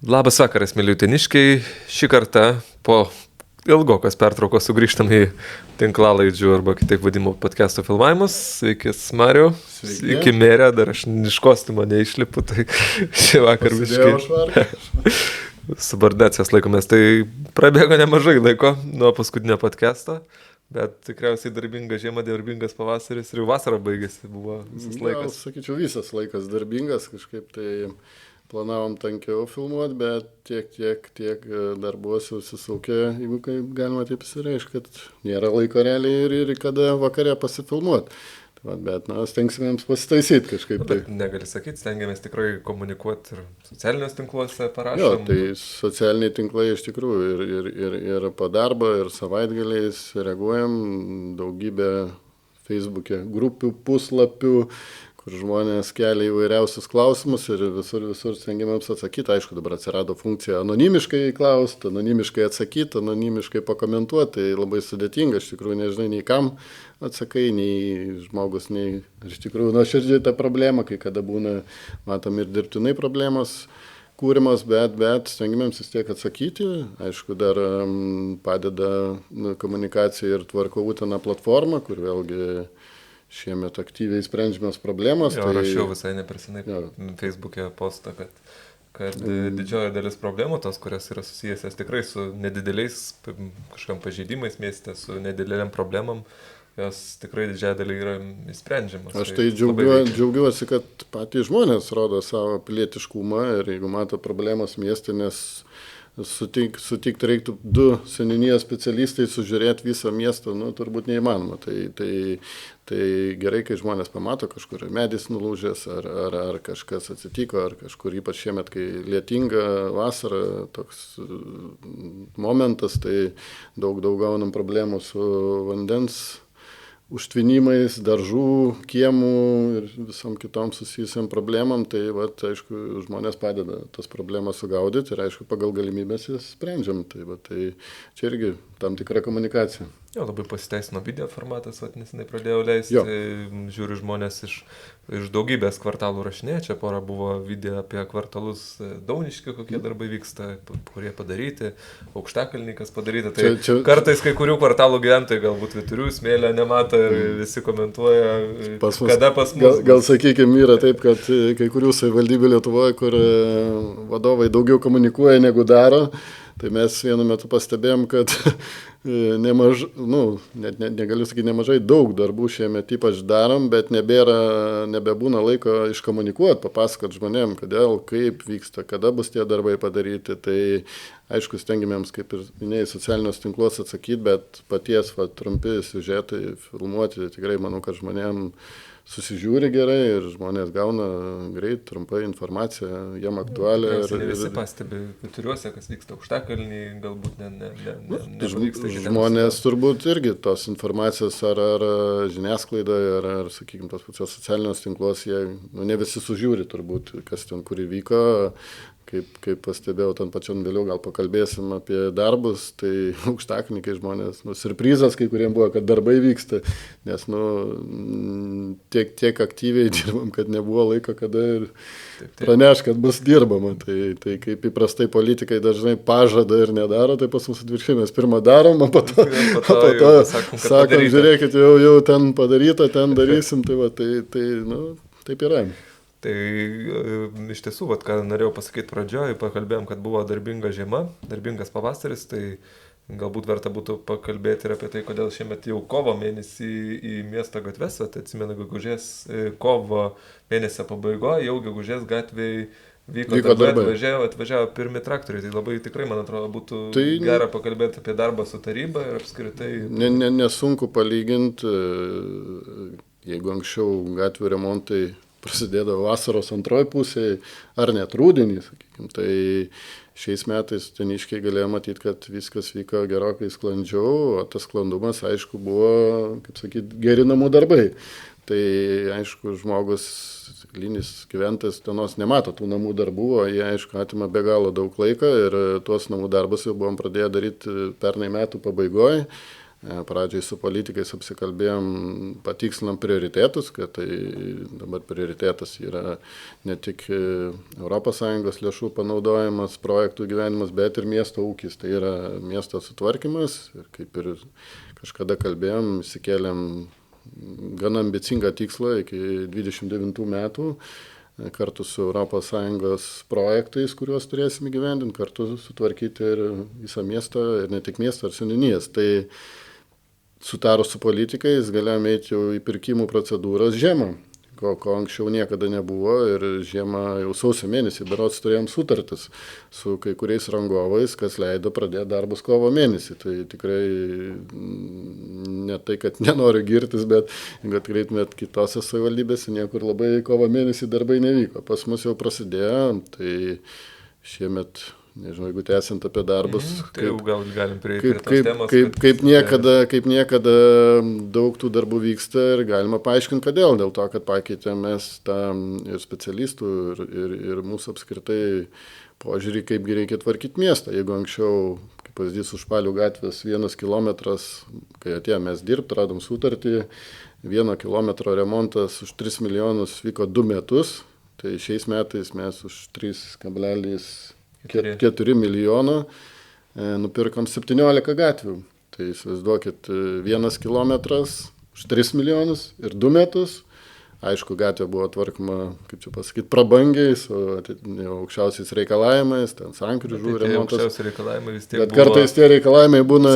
Labas vakaras, mėly uteniškiai. Šį kartą po ilgokos pertraukos sugrįžtam į tinklalaidžių arba kitaip vadinamų podcast'o filmavimus. Sveikis, Mariau. Sveiki, Merė. Dar aš iš kostiumo neišlipu, tai šį vakar visiškai subordinacijos laikomės. Tai prabėgo nemažai laiko nuo paskutinio podcast'o, bet tikriausiai darbinga žiema, darbingas pavasaris ir vasara baigėsi, buvo visas laikas. Sakyčiau, visas laikas darbingas, kažkaip tai planavom tankiau filmuoti, bet tiek darbuose susisaukė, jeigu galima taip įsireiškia, kad nėra laiko realiai ir kada vakare pasifilmuoti. Bet stengsimės pasitaisyti kažkaip. Bet negali sakyti, stengiamės tikrai komunikuoti ir socialiniuose tinkluose parašom. Jo, tai socialiniai tinklai iš tikrųjų ir po darbo, ir savaitgaliais reaguojam, daugybę Facebook'e grupių, puslapių, kur žmonės kelia įvairiausius klausimus ir visur stengiamės atsakyti. Aišku, dabar atsirado funkcija anonimiškai klausti, anonimiškai atsakyti, anonimiškai pakomentuoti. Tai labai sudėtinga, iš tikrųjų nežinai nei kam atsakai, nei žmogus, nei iš tikrųjų nuoširdžiai ta problema, kai kada būna, matom ir dirbtinai problemos kūrimas, bet stengiamės vis tiek atsakyti. Aišku, dar padeda komunikacija ir Tvarko Utena platforma, kur vėlgi šiemet aktyviai sprendžiamas problemas. Jo, rašiau visai nepersinai Facebook'e postą, kad didžioji dalis problemų, tos, kurios yra susijęs tikrai su nedideliais kažkam pažeidimais mieste, su nedideliam problemam, jos tikrai didžiąją dalį yra įsprendžiamas. Aš tai džiaugiuosi, kad patys žmonės rodo savo pilietiškumą ir jeigu mato problemas mieste, nes sutikti reiktų 2 seniūnijos specialistai sužiūrėti visą miestą, turbūt neįmanoma. Tai gerai, kai žmonės pamato kažkur medis nulūžęs, ar kažkas atsitiko, ar kažkur ypač šiemet, kai lietinga vasara, toks momentas, tai daug gaunam problemų su vandens užtvinimais, daržų, kiemų ir visom kitom susijusiam problemam, tai aišku, žmonės padeda tas problemas sugaudyti ir aišku, pagal galimybės jas sprendžiam. Tai čia irgi tam tikra komunikacija. Jo, labai pasiteisino video formatas, nesenai pradėjau leisti, žiūriu žmonės iš daugybės kvartalų rašinė, čia pora buvo video apie kvartalus Dauniškį, kokie darbai vyksta, kurie padaryti, Aukštakalnikas padaryta, tai kartais kai kurių kvartalų gyventojai galbūt Vyturių, Smėlio nemato ir visi komentuoja, kada pas mus. Gal sakykime, yra taip, kad kai kurių savivaldybių Lietuvoje, kur vadovai daugiau komunikuoja negu daro, tai mes vienu metu pastebėjom, kad negaliu sakyti nemažai, daug darbų šiemet ypač darom, bet nebebūna laiko iškomunikuoti, papasakoti žmonėm, kodėl, kaip vyksta, kada bus tie darbai padaryti. Tai aišku, stengiamėms, kaip ir minėjai, socialinius tinklus atsakyti, bet paties trumpi siužetai filmuoti, tikrai manau, kad žmonėm susižiūri gerai ir žmonės gauna greit, trumpai informaciją, jiem aktualią. Ne visi pastebi Vyturiuose, kas vyksta Aukštakalnį, galbūt nevyksta. Žmonės turbūt irgi tos informacijos ar žiniasklaidoje, ar sakykime, tos pačios socialinios tinklos, jie ne visi sužiūri turbūt, kas ten kur įvyko. Kaip pastebėjau, ten pačiam vėliau gal pakalbėsim apie darbus, tai Aukštakalnikai žmonės, siurprizas kai kuriem buvo, kad darbai vyksta, nes tiek aktyviai dirbam, kad nebuvo laiko, kada ir praneš, kad bus dirbama. Tai kaip įprastai politikai dažnai pažada ir nedaro, tai pas mus atvirkščiai, mes pirmą darom, o po to sakom, žiūrėkit, jau ten padaryta, ten darysim, taip yra. Tai iš tiesų, ką norėjau pasakyti pradžioj, pakalbėjom, kad buvo darbinga žiema, darbingas pavasaris, tai galbūt verta būtų pakalbėti ir apie tai, kodėl šiemet jau kovo mėnesį į miesto gatves, atsimenu, gegužės kovo mėnesio pabaigoje, jau gegužės gatvėje vyko darbai, atvažiavo pirmi traktoriai, tai labai tikrai, man atrodo, būtų gera pakalbėti apie darbą su taryba ir apskritai. Nesunku palyginti, jeigu anksčiau gatvių remontai prasidėdavo vasaros antroji pusėje, ar net rudenį, sakykime. Tai šiais metais Uteniškiai galėjo matyti, kad viskas vyko gerokai sklandžiau, o tas sklandumas, aišku, buvo, kaip sakyti, geri namų darbai. Tai, aišku, žmogus, linis gyventojas Utenos nemato tų namų darbų, o jie, aišku, atima be galo daug laiko ir tuos namų darbus jau buvom pradėję daryti pernai metų pabaigoje. Pradžiai su politikais apsikalbėjom, patikslinam prioritetus, kad tai dabar prioritetas yra ne tik ES lėšų panaudojimas, projektų gyvenimas, bet ir miesto ūkis. Tai yra miesto sutvarkymas ir kaip ir kažkada kalbėjom, įsikėlėm gana ambicingą tikslą iki 29 metų kartu su ES projektais, kuriuos turėsime gyvendinti, kartu sutvarkyti ir visą miestą, ir ne tik miestą, ar seniūnijas. Tai sutarus su politikais galėjome eiti jau į pirkimų procedūras žiemą, ko anksčiau niekada nebuvo ir žiemą jau sausio mėnesį berods turėjom sutartis su kai kuriais rangovais, kas leido pradėti darbus kovo mėnesį. Tai tikrai ne tai, kad nenoriu girtis, bet jeigu atkreiptumėt kitose savivaldybėse, niekur labai kovo mėnesį darbai nevyko. Pas mus jau prasidėjo, tai šiemet, nežinau, jeigu tęsiant apie darbus, tai jau gal galim prieiti prie tos temos. Kaip niekada daug tų darbų vyksta ir galima paaiškinti, kodėl. Dėl to, kad pakeitėm mes tą ir specialistų, ir mūsų apskritai požiūrį, kaipgi reikia tvarkyti miestą. Jeigu anksčiau, kaip pavyzdys, Užpalių gatvės 1 kilometras, kai atėjome mes dirbti, radom sutartį, 1 kilometro remontas už 3 milijonus vyko 2 metus, tai šiais metais mes už 3,4 milijono nupirkom 17 gatvių. Tai įsivaizduokit, 1 kilometras už 3 milijonus ir 2 metus. Aišku, gatvė buvo tvarkoma, kaip čia pasakyti, prabangiai, su aukščiausiais reikalavimais, ten sankryžų remontas. Aukščiausi reikalavimai vis tiek bet kartais tie reikalavimai būna,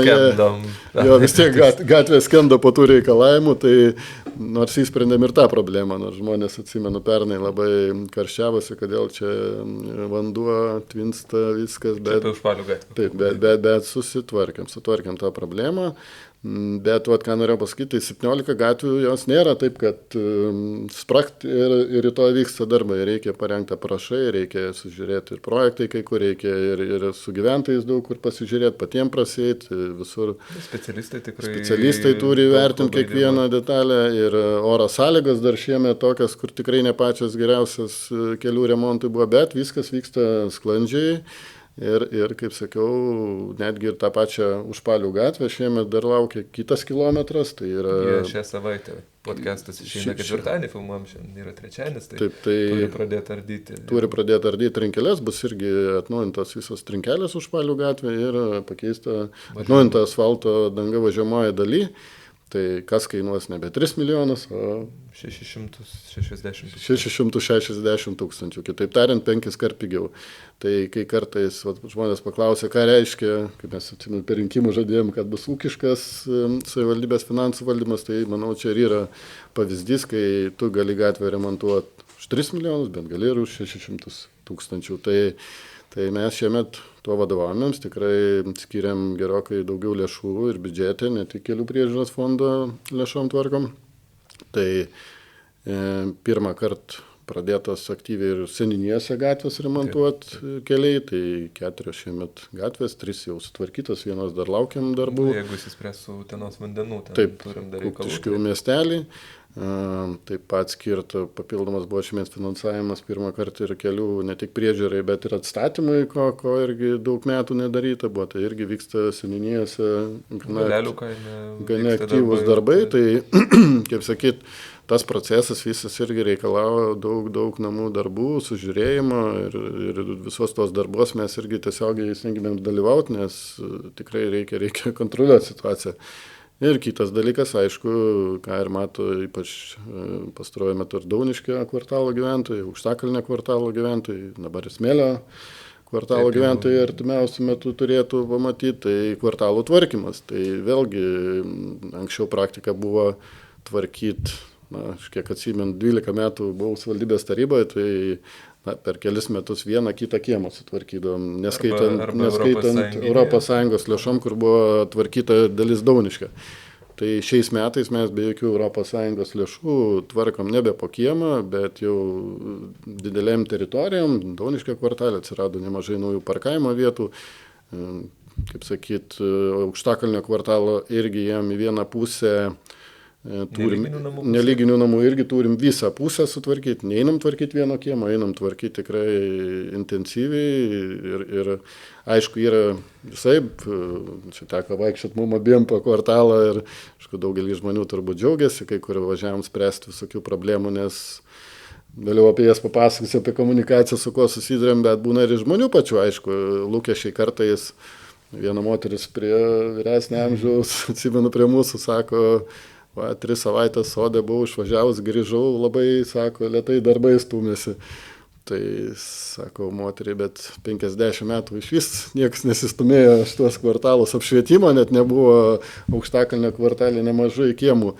vis tiek gatvė skendo po tų reikalavimų, tai nors įsprendėm ir tą problemą, nors žmonės, atsimenu, pernai labai karščiavosi, kodėl čia vanduo tvinsta viskas, bet sutvarkėm tą problemą. Bet, ką norėjau pasakyti, tai 17 gatvių jos nėra taip, kad sprakt ir rytoj vyksta darbai. Reikia parengti aprašai, reikia sužiūrėti ir projektai, kai kur reikia ir su gyventojais daug kur pasižiūrėti, patiems prasėti, visur. Specialistai turi vertinti kiekvieną detalę ir oro sąlygas dar šiemet tokias, kur tikrai ne pačios geriausias kelių remontai buvo, bet viskas vyksta sklandžiai. Ir, kaip sakiau, netgi ir tą pačią Užpalių gatvę šiemet dar laukia kitas kilometras. Tai yra... Šią savaitę podcastas išeina ketvirtadienį, filmuojam šiandien yra trečiadienis, tai turi pradėti ardyti. Turi pradėti ardyti trinkelės, bus irgi atnaujintos visos trinkelės Užpalių gatvė ir pakeista atnaujinta asfalto danga važiuojamoje daly. Tai kas kainuos nebe 3 milijonus, o 660 tūkstančių. Kitaip tariant, 5 kart pigiau. Tai kai kartais žmonės paklausia, ką reiškia, kaip mes per rinkimų žadėjom, kad bus ūkiškas savivaldybės finansų valdymas, tai manau, čia ir yra pavyzdys, kai tu gali gatvę remontuoti už 3 milijonus, bet gali ir už 600 tūkstančių. Tai mes šiemet tuo vadovavomėms, tikrai skiriam gerokai daugiau lėšų ir biudžete, ne tik kelių priežiūros fondo lėšom tvarkom. Tai pirmą kartą pradėtos aktyviai ir seniūnijose gatvės remontuoti keliai, tai 4 šiemet gatvės, 3 jau sutvarkytos, 1 dar laukiam darbų. Jeigu įsispręs su Utenos vandenų, taip, Kuktiškių miestelį. Taip pat skirta papildomas buvo šiemet finansavimas pirmą kartą ir kelių ne tik priežiūrai, bet ir atstatymui, ko irgi daug metų nedaryta buvo. Tai irgi vyksta seniūnijose gana aktyvūs darbai. Tai, kaip sakyt, tas procesas visas irgi reikalavo daug namų darbų, sužiūrėjimo ir visos tos darbos mes irgi tiesiogiai stengiamės dalyvauti, nes tikrai reikia kontroliuoti situaciją. Ir kitas dalykas, aišku, ką ir mato ypač pastaruoju metu ir Dauniškio kvartalo gyventojai, Aukštakalnio kvartalo gyventojai, dabar ir Smėlio kvartalo gyventojai artimiausiu metu turėtų pamatyti, tai kvartalų tvarkymas. Tai vėlgi anksčiau praktika buvo tvarkyti, aš kiek atsimenu, 12 metų buvau valdybės taryboje, tai per kelis metus vieną kitą kiemą sutvarkydom, neskaitant ES lėšom, kur buvo tvarkyta dalis Dauniškio. Tai šiais metais mes be jokių ES lėšų tvarkom nebe po kiemą, bet jau didelėm teritorijom. Dauniškio kvartalė atsirado nemažai naujų parkavimo vietų. Kaip sakyt, Aukštakalnio kvartalo irgi jam į vieną pusę Turim nelyginių namų irgi turim visą pusę sutvarkyti. Neinam tvarkyti vieno kiemo, einam tvarkyti tikrai intensyviai ir aišku yra visai, čia teko vaikščioti mum abiem po kvartalą ir aišku daugelį žmonių turbūt džiaugiasi, kai kur važiavom spręsti visokių problemų, nes vėliau apie jas papasakosiu, apie komunikaciją, su kuo susidurėm, bet būna ir žmonių pačių, aišku, lūkesčiai kartais. Viena moteris prie vyresnio amžiaus, atsimenu prie mūsų, sako, 3 savaitės sode buvau išvažiavus, grįžau, labai, sako, lėtai darbai stūmėsi. Tai, sako, moteriai, bet 50 metų iš vis niekas nesistumėjo šitos kvartalus apšvietimo, net nebuvo Aukštakalnio kvartalė nemažai kiemų.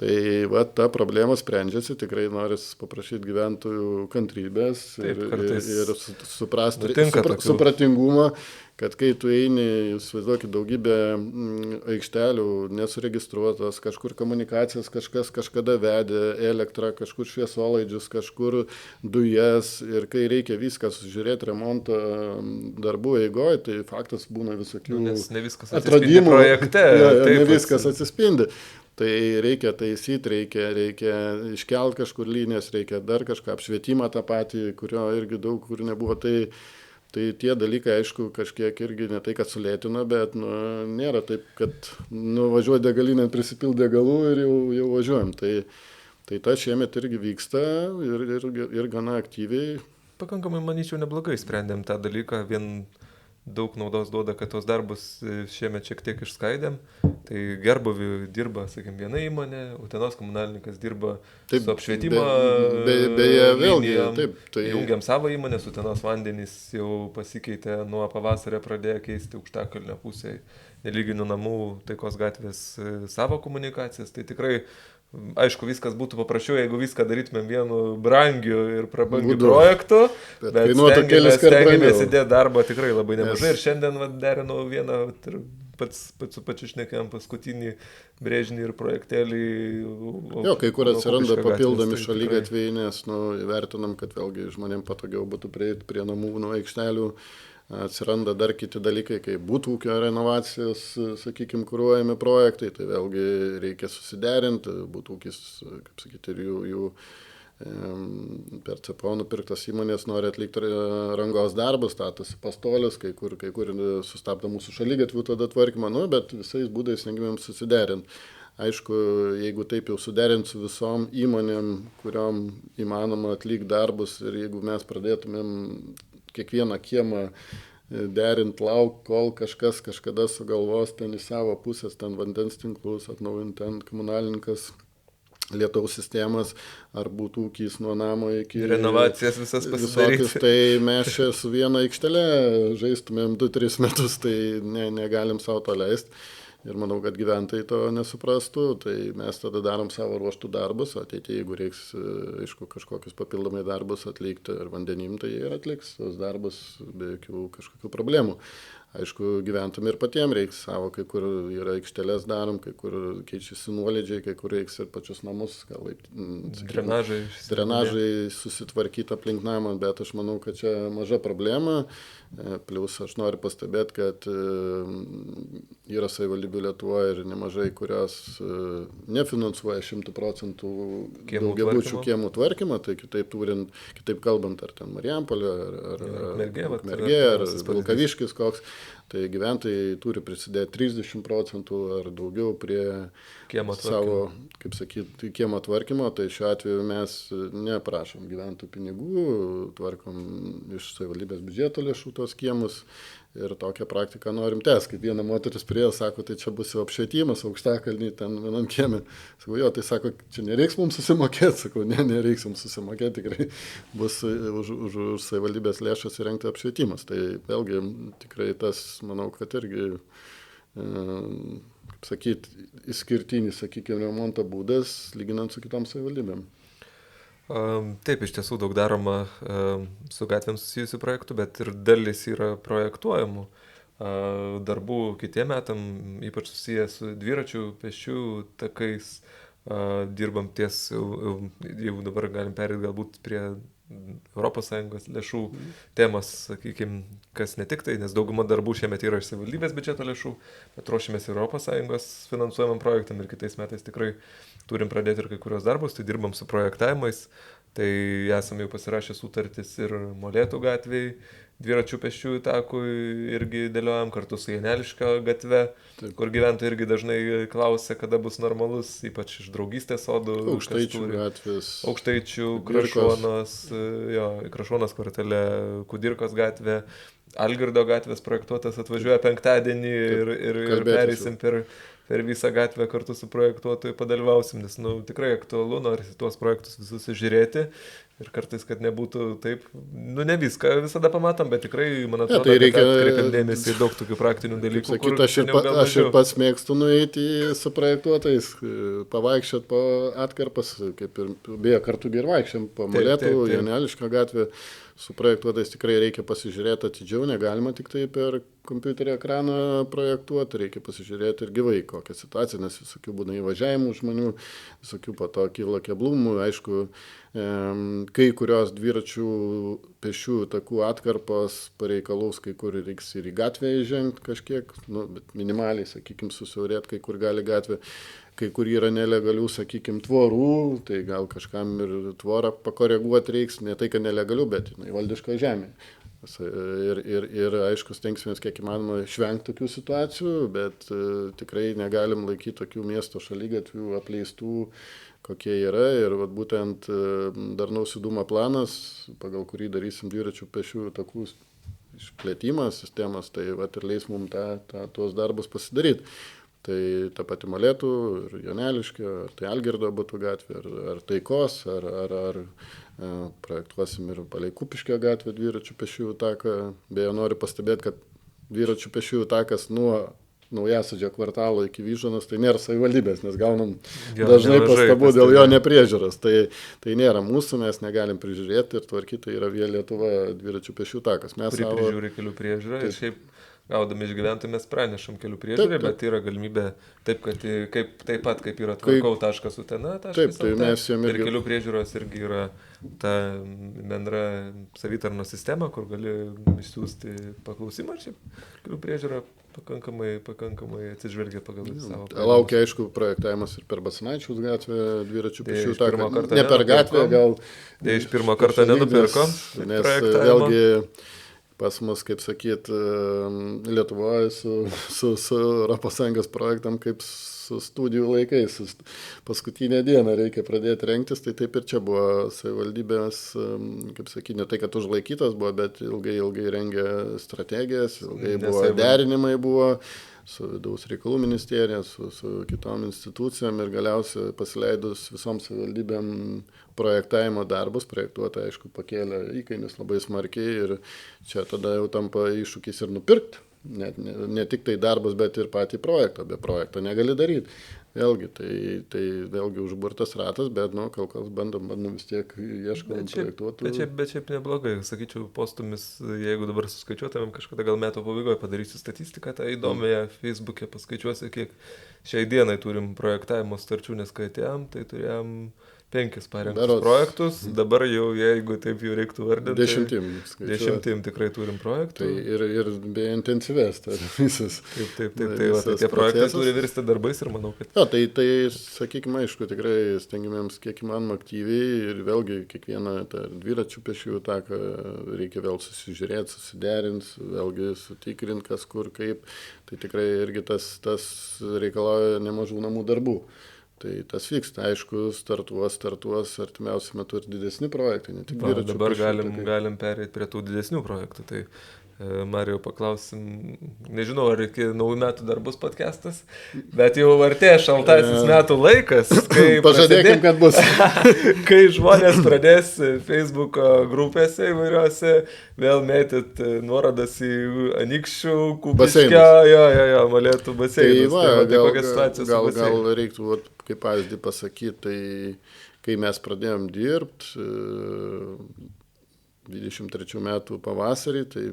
Tai va, ta problema sprendžiasi, tikrai noris paprašyti gyventojų kantrybės ir supratingumą, kad kai tu eini, įsivaizduokit, daugybę aikštelių nesuregistruotas, kažkur komunikacijas kažkas kažkada vedė, elektrą, kažkur šviesolaidžius, kažkur dujas ir kai reikia viską sužiūrėti remonto darbų eigoje, tai faktas būna visokių atradimų projekte. Ne viskas atsispindi. Tai reikia taisyti, reikia iškelti kažkur linijas, reikia dar kažką apšvietimą tą patį, kurio irgi daug kur nebuvo. Tai tie dalykai, aišku, kažkiek irgi ne tai, kad sulėtina, bet nėra taip, kad nuvažiuoja degalinę, prisipilti degalų ir jau važiuojam. Tai ta šiemet irgi vyksta ir gana aktyviai. Pakankamai, manyčiau, neblogai sprendėm tą dalyką, vien daug naudos duoda, kad tos darbus šiemet šiek tiek išskaidėm. Tai Gerbuvių dirba, sakėm, viena įmonė, Utenos komunalininkas dirba su apšvietimo beje, vėlgi, tai jungiam savo įmonės, Utenos vandenys jau pasikeitė, nuo pavasario pradėjo keisti Aukštakalnio pusėje nelyginių namų, Taikos gatvės savo komunikacijas. Tai tikrai, aišku, viskas būtų paprasčiau, jeigu viską darytumėm vienu brangiu ir prabangiu projektu, bet stengiamės įdėti darbą tikrai labai nemažai. Ir šiandien derinau vieną, pats su pačiu šnekėjom paskutinį brėžinį ir projektelį. Kai kur atsiranda papildomi šaligatviai, nes įvertinam, kad vėlgi žmonėms patogiau būtų prieiti prie namų, nuo aikštelių. Atsiranda dar kiti dalykai, kaip būtų ūkio renovacijos, sakykime, kuruojami projektai, tai vėlgi reikia susiderinti, būtų ūkis, kaip sakyti, ir jų per CPO nupirktas įmonės nori atlikti rangos darbus, statosi pastolius, kai kur sustabdo mūsų šaligatvių tada tvarkymą, bet visais būdais stengiamėm susiderinti. Aišku, jeigu taip jau suderinti su visom įmonėm, kuriom įmanoma atlikti darbus ir jeigu mes pradėtumėm kiekvieną kiemą derinti lauk, kol kažkas kažkada sugalvos ten į savo pusės, ten vandens tinklus atnaujinti, ten komunalininkas lietaus sistemas, ar būtų ūkis nuo namo iki renovacijas visas pasidaryti. Tai mes čia su viena aikštele žaistumėm 2-3 metus, tai negalim savo to leisti. Ir manau, kad gyventojai to nesuprastų, tai mes tada darom savo ruoštų darbus, ateityje, jeigu reiks, aišku, kažkokius papildomai darbus atlikti ar vandenim, tai jie ir atliks tos darbus be jokių kažkokių problemų. Aišku, gyventum ir patiems reiks savo, kai kur yra aikštelės darom, kai kur keičiasi nuolydžiai, kai kur reiks ir pačius namus, gal drenažai susitvarkyti aplink namą, bet aš manau, kad čia maža problema. Plius aš noriu pastebėti, kad yra savivaldybių Lietuvoje ir nemažai, kurios nefinansuoja 100% daugiabučių kiemų tvarkymą, tai kitaip kalbant, ar ten Marijampolė, ar Ukmergė, ar Vilkaviškis koks. Tai gyventojai turi prisidėti 30% ar daugiau prie savo, kaip sakyti, kiemo tvarkymo. Tai šiuo atveju mes neprašom gyventojų pinigų, tvarkom iš savivaldybės biudžeto lėšų tos kiemus ir tokią praktiką norim tęsti. Kaip viena moteris priėjo, sako, tai čia bus jau apšvietimas Aukštakalnį ten vienam kieme. Sakau, tai sako, čia nereiks mums susimokėti. Sakau, nereiks mums susimokėti, tikrai bus už savivaldybės lėšas įrengti apšvietimas. Tai vėlgi tikrai tas, manau, kad irgi, kaip sakyti, išskirtinis, sakykime, remonto būdas, lyginant su kitom savivaldybėm. Taip, iš tiesų daug daroma su gatvėm susijusių projektų, bet ir dalis yra projektuojamų darbų kitiem metam, ypač susiję su dviračių, pėsčių takais. Dirbam ties, jau dabar galim perėti galbūt prie ES lėšų temos, sakykime, kas ne tik tai, nes dauguma darbų šiemet yra iš savivaldybės biudžeto lėšų, bet ruošimės ES finansuojamam projektam ir kitais metais tikrai turim pradėti ir kai kurios darbus, tai dirbam su projektavimais, tai esame jau pasirašę sutartis ir Molėtų gatvėje, dviračių pėsčiųjų takui irgi dėliojam kartu su Janeliškio gatve, taip, kur gyventojai irgi dažnai klausia, kada bus normalus, ypač iš draugystės sodų. Aukštaičių gatvės. Aukštaičių, Krašuonos kvartale, Kudirkos gatvė, Algirdo gatvės projektuotas atvažiuoja penktadienį ir pereisim per visą gatvę kartu su projektuotoju padalyvausim, nes tikrai aktualu, norisi tuos projektus visus žiūrėti. Ir kartais, kad nebūtų taip, ne viską visada pamatom, bet tikrai, man atrodo, tai reikia atkreipiam dėmesį į daug tokių praktinių dalykų. Aš ir pats mėgstu nueiti su projektuotais, pavaikščiot po atkarpas, kaip ir beje kartu ir vaikščiam po Molėtų, Janelišką gatvę. Su projektuotais tikrai reikia pasižiūrėti atidžiau, negalima tik tai per kompiuterio ekraną projektuoti, reikia pasižiūrėti ir gyvai kokią situaciją, nes visokių būna įvažiavimų žmonių, visokių po to kyla keblumų, aišku, kai kurios dviračių pėsčiųjų takų atkarpos pareikalaus, kai kur reiks ir į gatvę įžengti kažkiek, bet minimaliai, sakykime, susiaurėti, kai kur gali gatvė. Kai kur yra nelegalių, sakykime, tvorų, tai gal kažkam ir tvorą pakoreguoti reiks, ne tai, kad nelegalių, bet valdiško žemė. Ir aišku, stengsime kiek įmanoma išvengti tokių situacijų, bet tikrai negalim laikyti tokių miesto šaligatvių apleistų, kokie yra. Ir būtent darnaus judumo planas, pagal kurį darysim dviračių pėsčiųjų takų išplėtimą sistemas, tai ir leis mums tuos darbus pasidaryti. Tai ta pati Molėtų, ir Janeliškio, ar tai Algirdo būtų gatvė, ar Taikos, ar projektuosim ir palei Kupiškio gatvę dviračių pėsčiųjų taką. Beje, noriu pastebėti, kad dviračių pėsčiųjų takas nuo Naujasadžio kvartalo iki Vyžuonos, tai nėra savivaldybės, nes gaunam dažnai pastabų dėl jo nepriežiūros. Tai nėra mūsų, mes negalim prižiūrėti ir tvarkyti, tai yra vien Lietuva dviračių pėsčiųjų takas. Mes prižiūri kelių priežiūrą ir šiaip gaudami iš gyventojų mes pranešam kelių priežiūrę, bet yra galimybė taip pat kaip yra tvarkau.utena.lt ir kelių priežiūros irgi yra ta bendra savitarnos sistema, kur gali išsiųsti paklausimą ir šiaip kelių priežiūra pakankamai atsižvelgia pagal savo. Laukia, aišku, projektavimas ir per Basanavičiaus gatvę dviračių pėsčiųjų taką. Ne per gatvę, gal. Iš pirmo karto nenupirko. Nes vėlgi pas mus, kaip sakyt, Lietuvoje su ES projektam kaip su studijų laikais. Paskutinę dieną reikia pradėti rengtis, tai taip ir čia buvo savivaldybės, kaip sakyt, ne tai, kad užlaikytas buvo, bet ilgai rengė strategijas, ilgai buvo derinimai buvo su vidaus reikalų ministerija, su kitom institucijom ir galiausiai pasileidus visom savivaldybėm projektavimo darbus, projektuotojai, aišku, pakėlė įkainius labai smarkiai ir čia tada jau tampa iššūkis ir nupirkti. Ne tik tai darbas, bet ir patį projektą. Be projekto negali daryti. Vėlgi, tai vėlgi užburtas ratas, bet, kol kas bandom vis tiek ieškom projektuotojų. Bet šiaip neblogai, sakyčiau, postumis, jeigu dabar suskaičiuotumėm kažkada gal metų pabaigoje padarysiu statistiką, tai įdomiai Facebook'e paskaičiuosiu, kiek šiai dienai turim projektavimo starčių, nes kai atėjom, tai turėjom 5 parengtus projektus, dabar jau, jeigu taip jau reiktų vardinti, 10 tikrai turim projektų. Tai ir be intensyvės, tai visas. Taip, tie projektai turi virsti darbais ir manau, kad... Tai sakykime, aišku, tikrai stengiamėms kiek įmanoma aktyviai ir vėlgi kiekvieną dviračių pėsčiųjų taką reikia vėl susižiūrėti, susiderinti, vėlgi sutikrinti, kas kur, kaip. Tai tikrai irgi tas reikalauja nemažų namų darbų. Tai tas vyksta, aišku, startuos artimiausiu metu ir didesni projektai, ne tik dviračių. Dabar galim pereiti prie tų didesnių projektų. Tai Marijau paklausim, nežinau, ar iki naujų metų dar bus podcastas, bet jau artėja šaltasis metų laikas, kai pažadėkim, kad bus. Kai žmonės pradės Facebook'o grupėse įvairiose vėl mėtyt nuorodas į Anykščių, Kupiškio, Molėtų baseinus. Tai kokia situacija su baseinu? Gal reiktų, kaip pavyzdį pasakyti, tai kai mes pradėjom dirbti 23 metų pavasarį, tai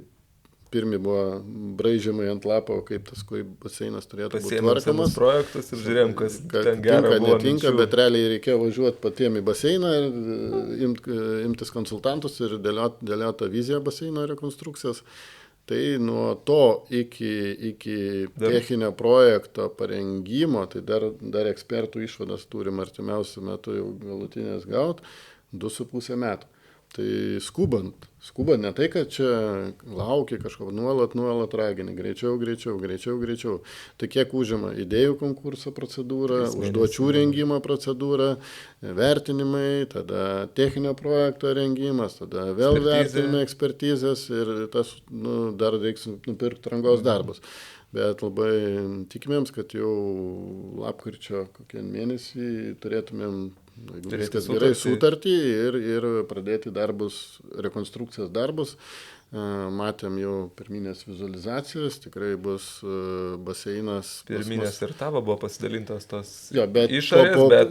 pirmi buvo braižymai ant lapo, kaip tas baseinas turėtų būti tvarkomas. Projektus ir žiūrėjom, kas ten gera buvo. Netinka, bet realiai reikėjo važiuoti patiem į baseiną ir imtis konsultantus ir dėlioti tą viziją baseino rekonstrukcijos. Tai nuo to iki techninio projekto parengimo, tai dar ekspertų išvadas turim artimiausiu metu jau galutinės gauti 2,5 metų. Tai skubant, ne tai, kad čia laukia kažko, nuolat ragini, greičiau. Tai kiek užima idėjų konkurso procedūra, užduočių rengimo procedūra, vertinimai, tada techninio projekto rengimas, tada vėl vertinimai, ekspertizės ir tas dar reiks nupirkti rangos darbus. Bet labai tikimėms, kad jau lapkričio kokią mėnesį turėtumėm, jeigu viskas gerai, sutartį ir pradėti darbus, rekonstrukcijos darbus. Matėm jau pirminės vizualizacijas, tikrai bus baseinas. Pirminės ir tavo buvo pasidalintos tos išorės, bet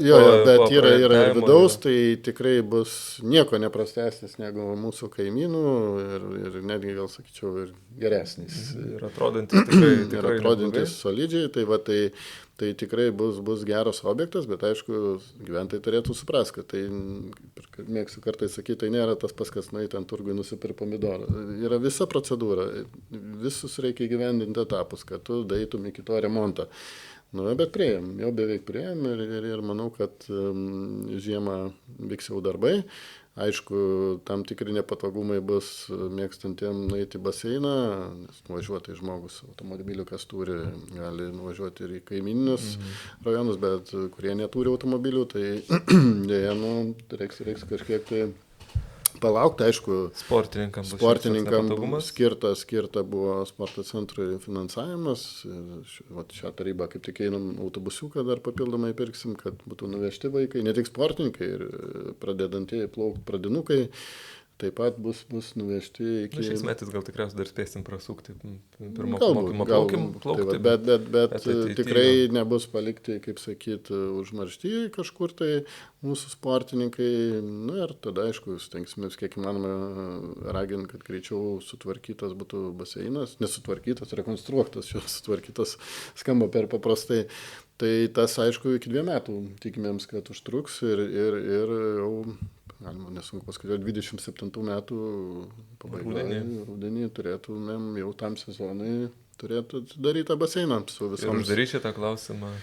yra ir vidaus, tai tikrai bus nieko neprastesnis negu mūsų kaimynų ir netgi, gal sakyčiau, ir geresnis. Ir atrodantis tikrai ir atrodantis solidžiai, tai tikrai bus geras objektas, bet aišku, gyventojai turėtų suprasti, kad tai, mėgstu kartais sakyti, tai nėra tas pas, kas nueiti ant turgui nusipirkti pomidorą. Yra visa procedūra, visus reikia įgyvendinti etapus, kad tu daeitum iki to remonto. Bet jau beveik priėjom ir manau, kad žiemą vyks jau darbai. Aišku, tam tikri nepatogumai bus mėgstantiem nueiti į baseiną, nes nuvažiuoti žmogus automobilių, kas turi, gali nuvažiuoti ir į kaimyninius rajonus, bet kurie neturi automobilių, tai dėja, reiks kažkiek tai palaukti, aišku, sportininkam skirta buvo sporto centrui finansavimas. Šią tarybą kaip tik einam autobusiuką dar papildomai pirksim, kad būtų nuvežti vaikai, ne tik sportininkai, ir pradedantieji plaukti pradinukai. Taip pat bus nuvežti iki... Šiais metais gal tikriausiai dar spėsim prasukti pirmo plaukimo plaukti. Bet tikrai nebus palikti, kaip sakyti, užmaršti kažkur tai mūsų sportininkai. Ir tada, aišku, stengsimės kiek įmanoma raginti, kad greičiau sutvarkytas būtų baseinas. Nesutvarkytas, rekonstruotas, jau sutvarkytas skamba per paprastai. Tai tas, aišku, iki 2 metų tikimėms, kad užtruks ir jau... Galima nesunku paskaičiuoti, 27 metų pabaigoje, rudenį turėtumėm jau tam sezonui turėtų daryti baseiną su visom. Ir uždarysi tą klausimą.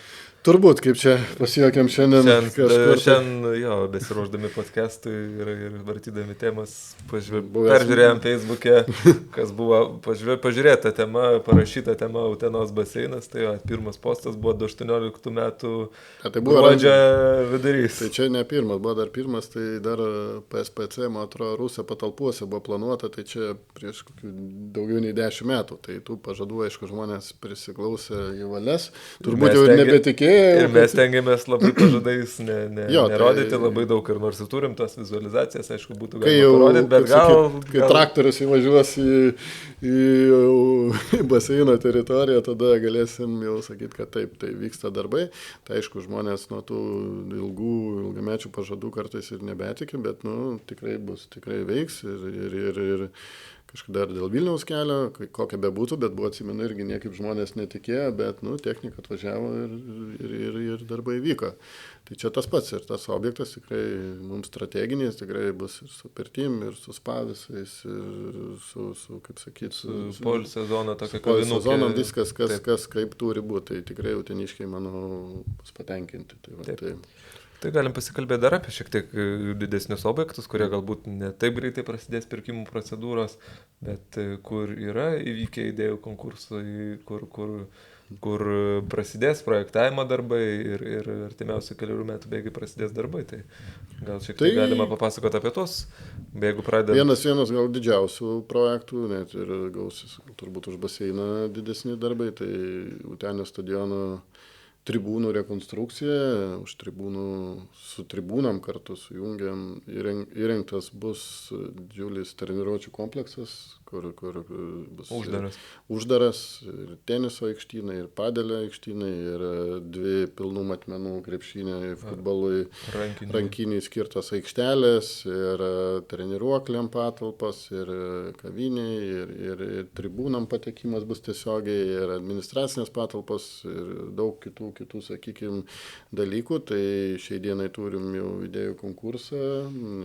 Turbūt, kaip čia pasijuokėm šiandien. Šiandien, besiruošdami podcastui ir vartydami temas, peržiūrėjom Facebook'e, kas buvo, pažiūrėta tema, parašyta tema Utenos baseinas, tai pirmas postas buvo 2018 metų gruodžio vidurys. Tai čia ne pirmas, buvo dar pirmas, tai dar PSPC, man atrodo, Rusija patalpuose buvo planuota, tai čia prieš daugiau nei 10 metų, tai tų pažadų, aišku, žmonės prisiklausė į valias, turbūt jau ir nebetikėjo. Ir mes tengiamės labai pažadais nerodyti labai daug, ir nors turim tas vizualizacijas, aišku, būtų galima parodyti, bet kai traktorius įvažiuos į baseino teritoriją, tada galėsim jau sakyti, kad taip, tai vyksta darbai. Tai aišku, žmonės nuo tų ilgamečių pažadų kartais ir nebetikim, bet tikrai veiks ir kažkada dar dėl Vilniaus kelio, kokia bebūtų, bet buvo, atsimenu, irgi niekaip žmonės netikėjo, bet technika atvažiavo ir darbai vyko. Tai čia tas pats ir tas objektas tikrai mums strateginis, tikrai bus ir su pirtim, ir su spa visais, ir su kaip sakyti, su poilsio zona, tokia kavinukė. Poilsio zona, viskas, kas kaip turi būti, tai tikrai uteniškiai, manau, bus patenkinti. Tai galim pasikalbėti dar apie šiek tiek didesnius objektus, kurie galbūt ne taip greitai prasidės pirkimų procedūros, bet kur yra įvykę idėjų konkursai, kur prasidės projektavimo darbai ir artimiausių kelių metų bėgiai prasidės darbai. Tai gal šiek tiek galima papasakoti apie tos, jeigu pradedame. Vienas gal didžiausių projektų, net ir gausis turbūt už baseiną didesni darbai, tai Utenio stadiono tribūnų rekonstrukcija, už tribūnų, su tribūnam kartu sujungiam, įrengtas bus didžiulis treniruočių kompleksas, kur bus uždaras ir teniso aikštynai, ir padelio aikštynai, ir 2 pilnų matmenų krepšiniui, futbolui, rankiniai skirtos aikštelės, ir treniruokliam patalpas, ir kaviniai, ir tribūnam patekimas bus tiesiogiai, ir administracinės patalpas, ir daug kitų sakykime, dalykų. Tai šiai dienai turim jau idėjų konkursą,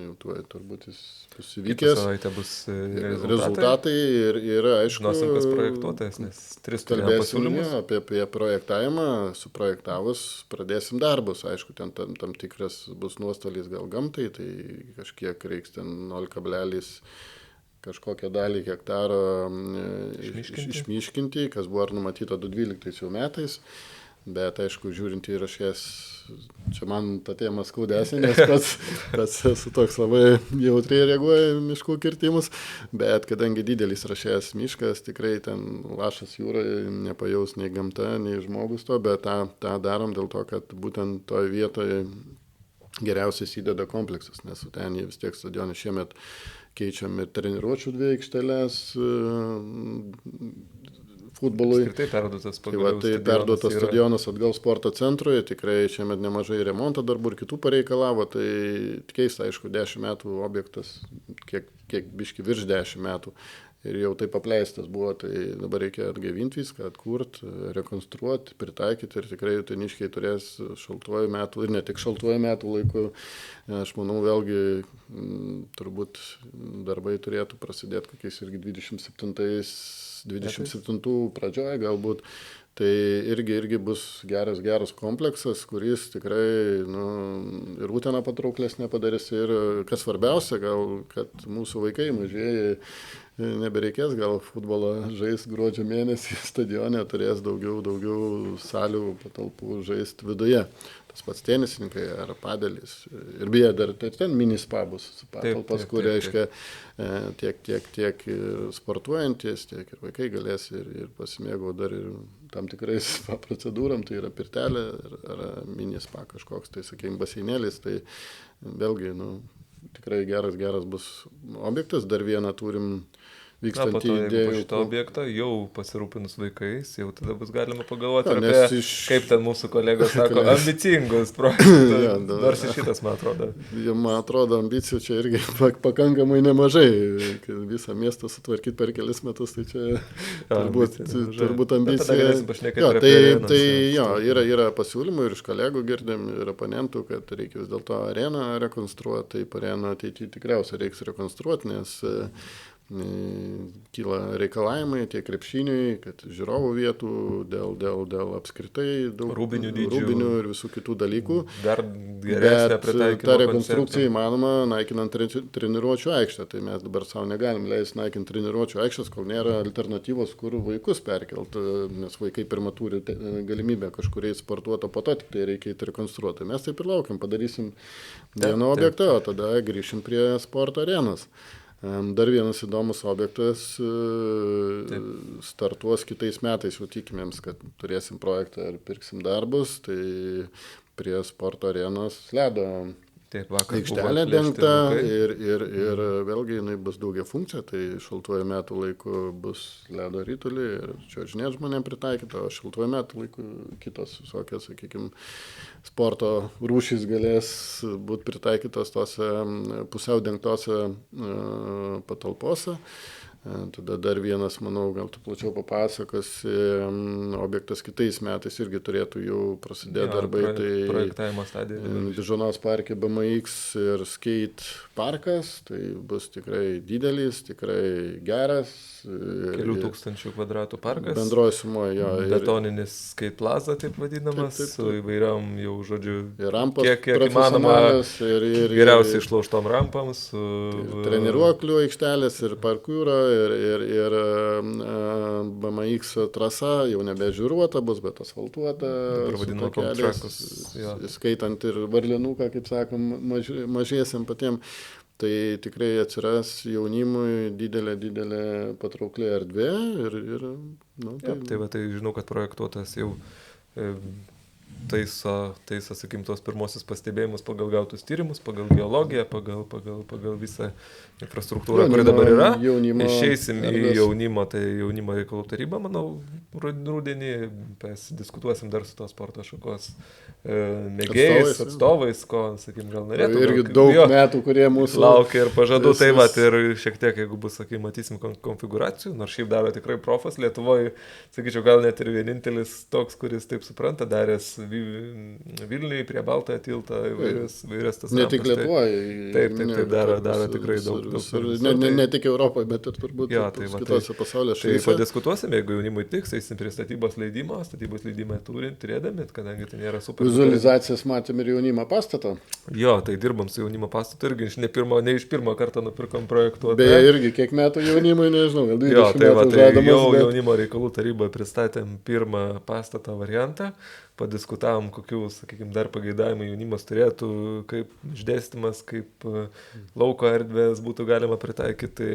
jau tuo turbūt jis bus įvykęs. Kitą savaitę bus rezultatai ir aišku, žinosim, kas projektuotojas, nes 3 turėjom pasiūlymus. Apie projektavimą, suprojektavus pradėsim darbus. Aišku, ten tam tikras bus nuostolis gal gamtai, tai kažkiek reiks ten 0, kažkokią dalį hektaro išmiškinti, kas buvo numatyta 2012 metais. Bet aišku, žiūrint į rašės, čia man ta tema skaudesnė, nes pats esu toks labai jautriai reaguoja miškų kirtimus, bet kadangi didelis rašės miškas, tikrai ten lašas jūroje nepajaus nei gamta, nei žmogus to, bet tą darom dėl to, kad būtent toje vietoje geriausiai įsideda kompleksas, nes ten jie vis tiek stadionė šiemet keičiam ir treniruočių 2 aikšteles futbolui. Tai perduotas stadionas atgal sporto centrui, tikrai šiemet nemažai remonto darbų ir kitų pareikalavo, tai keista, aišku, 10 metų objektas, kiek biški virš 10 metų. Ir jau taip apleistas buvo, tai dabar reikia atgaivinti viską, atkurt, rekonstruoti, pritaikyti ir tikrai uteniškiai turės šaltuoju metu ir ne tik šaltuoju metu laiku. Aš manau, vėlgi turbūt darbai turėtų prasidėti kokiais irgi 27 pradžioje galbūt. Tai irgi bus geras kompleksas, kuris tikrai ir Uteną patrauklesnė padarys ir, kas svarbiausia, gal, kad mūsų vaikai mažieji nebereikės gal futbolą žais gruodžio mėnesį stadione, turės daugiau salių patalpų žaisti viduje. Tas pats tenisininkai ar padelis. Ir beje, dar ten minispa bus patalpas, kur reiškia tiek sportuojantis, tiek ir vaikai galės ir pasimėgau dar ir tam tikrais procedūram, tai yra pirtelė ar minispa kažkoks, tai sakykime, baseinėlis, tai vėlgi, tikrai geras bus objektas, dar vieną turim vykstantį idėjų. Šitą objektą jau pasirūpinus vaikais, jau tada bus galima pagalvoti apie, kaip ten mūsų kolegos sako, ambicingus projektus. Nors ir šitas, man atrodo. Man atrodo, ambicijų čia irgi pakankamai nemažai. Visą miestą sutvarkyti per kelis metus, tai čia turbūt ambicija. Tai yra pasiūlymų ir iš kolegų girdim, ir oponentų, kad reikia vis dėlto areną rekonstruoti, taip areną ateityje tikriausiai reiks rekonstruoti, nes kyla reikalavimai tiek krepšiniui, kad žiūrovų vietų, dėl apskritai daug rūbinių ir visų kitų dalykų. Dar geresnė pritaikymo konceptą. Ta rekonstrukcija įmanoma naikinant treniruočių aikštę. Tai mes dabar savo negalim leisti naikinti treniruočių aikštės, kol nėra alternatyvos, kur vaikus perkelt, nes vaikai pirmą turi galimybę kažkuriai sportuoti, o po to tik tai reikia rekonstruoti. Mes taip ir laukiam, padarysim vieną objektą, o tada grįšim prie sporto arenos. Dar vienas įdomus objektas startuos kitais metais, jau tikimėms, kad turėsim projektą ir pirksim darbus, tai prie sporto arenos ledo aikštelė dengta ir vėlgi jinai bus daugia funkcija, tai šaltuoju metų laiku bus ledo ritulį ir čiuožinėt žmonėm pritaikyta, o šaltuoju metų laiku kitos visokios, sakykime, sporto rūšys galės būti pritaikytos tose pusiau dengtose patalpose. Tada dar vienas, manau, gal tu plačiau papasakosi, objektas kitais metais irgi turėtų jau prasidėti darbai. Projektavimo stadija. Dižonos parke BMX ir skate parkas, tai bus tikrai didelis, tikrai geras. Kelių tūkstančių kvadratų parkas. Bendroji sumoje, jo. Betoninis skate plaza, taip vadinamas, taip. Su įvairiam jau, žodžiu, kiek įmanoma geriausiai išlaužtom rampams. Treniruoklių aikštelės ir parkūro ir BMX trasa jau nebežiūruota bus, bet asfaltuota. Skaitant ir varlinuką, kaip sakom, mažiesiam patiem. Tai tikrai atsiras jaunimui didelė patraukli erdvė ir tai žinau, kad projektuotas jau taiso, sakykim, tos pirmosius pastebėjimus pagal gautus tyrimus, pagal geologiją, pagal visą infrastruktūrą, kuri dabar yra. Išeisim į jaunimo, tai jaunimo reikalų tarybą, manau, rudenį diskutuosim dar su tos sporto šakos mėgėjais, atstovais, ko, sakykim, gal norėtų. Irgi daug metų, kurie mūsų laukia ir pažadų, tai va, ir šiek tiek, jeigu bus, sakykim, matysim konfiguracijų, nors šiaip daro tikrai profas, Lietuvoje, sakyčiau, gal net ir vienintelis toks, kuris taip supranta, daręs Vilniuje prie Baltojo tilto įvairias tas rampas. Ne tik Lietuvoje. Taip, daro tikrai daug. Ne tik Europoje, bet ir turbūt kitose pasaulio šalyse. Tai padiskutuosim, jeigu jaunimui tiks, eisim prie statybos leidimo, leidimą turėdami, kadangi tai nėra super. Vizualizacijas matėm ir jaunimo pastato. Jo, tai dirbam su jaunimo pastatu irgi, ne iš pirmo karto nupirkom projektuotą. Beje, irgi kiek metų jaunimui, nežinau, gal 20 jo, tai metų žadamas. Jau jaunimo reikalų taryboje pristatėm pirmą pastato variantą, padiskutavom, kokių, sakykime, dar pageidavimų jaunimas turėtų, kaip išdėstymas, kaip lauko erdvės būtų galima pritaikyti, tai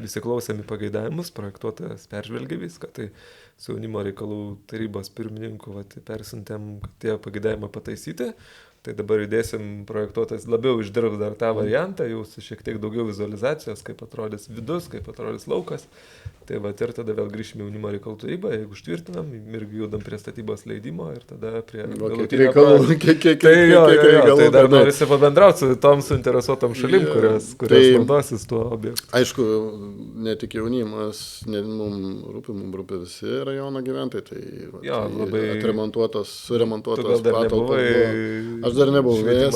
visi klausėmi pageidavimus, projektuotojas peržvelgė viską, tai su jaunimo reikalų tarybos pirmininku persintėm, kad tie pageidavimai pataisyti. Tai dabar judėsim, projektuotas labiau išdirbs dar tą variantą, jau su šiek tiek daugiau vizualizacijos, kaip atrodys vidus, kaip atrodys laukas. Tai va, ir tada vėl grįšime jaunimo reikalų tarybą, jeigu užtvirtinam, irgi judam prie statybos leidimo ir tada prie galutinio reikalų. Tai dar norisi pabendrauti su tom suinteresuotom šalim, kurios naudosis tuo objektu. Aišku, ne tik jaunimas, mums rūpi visi rajono gyventojai, tai labai suremontuotos patalpos. Aš dar nebuvau bet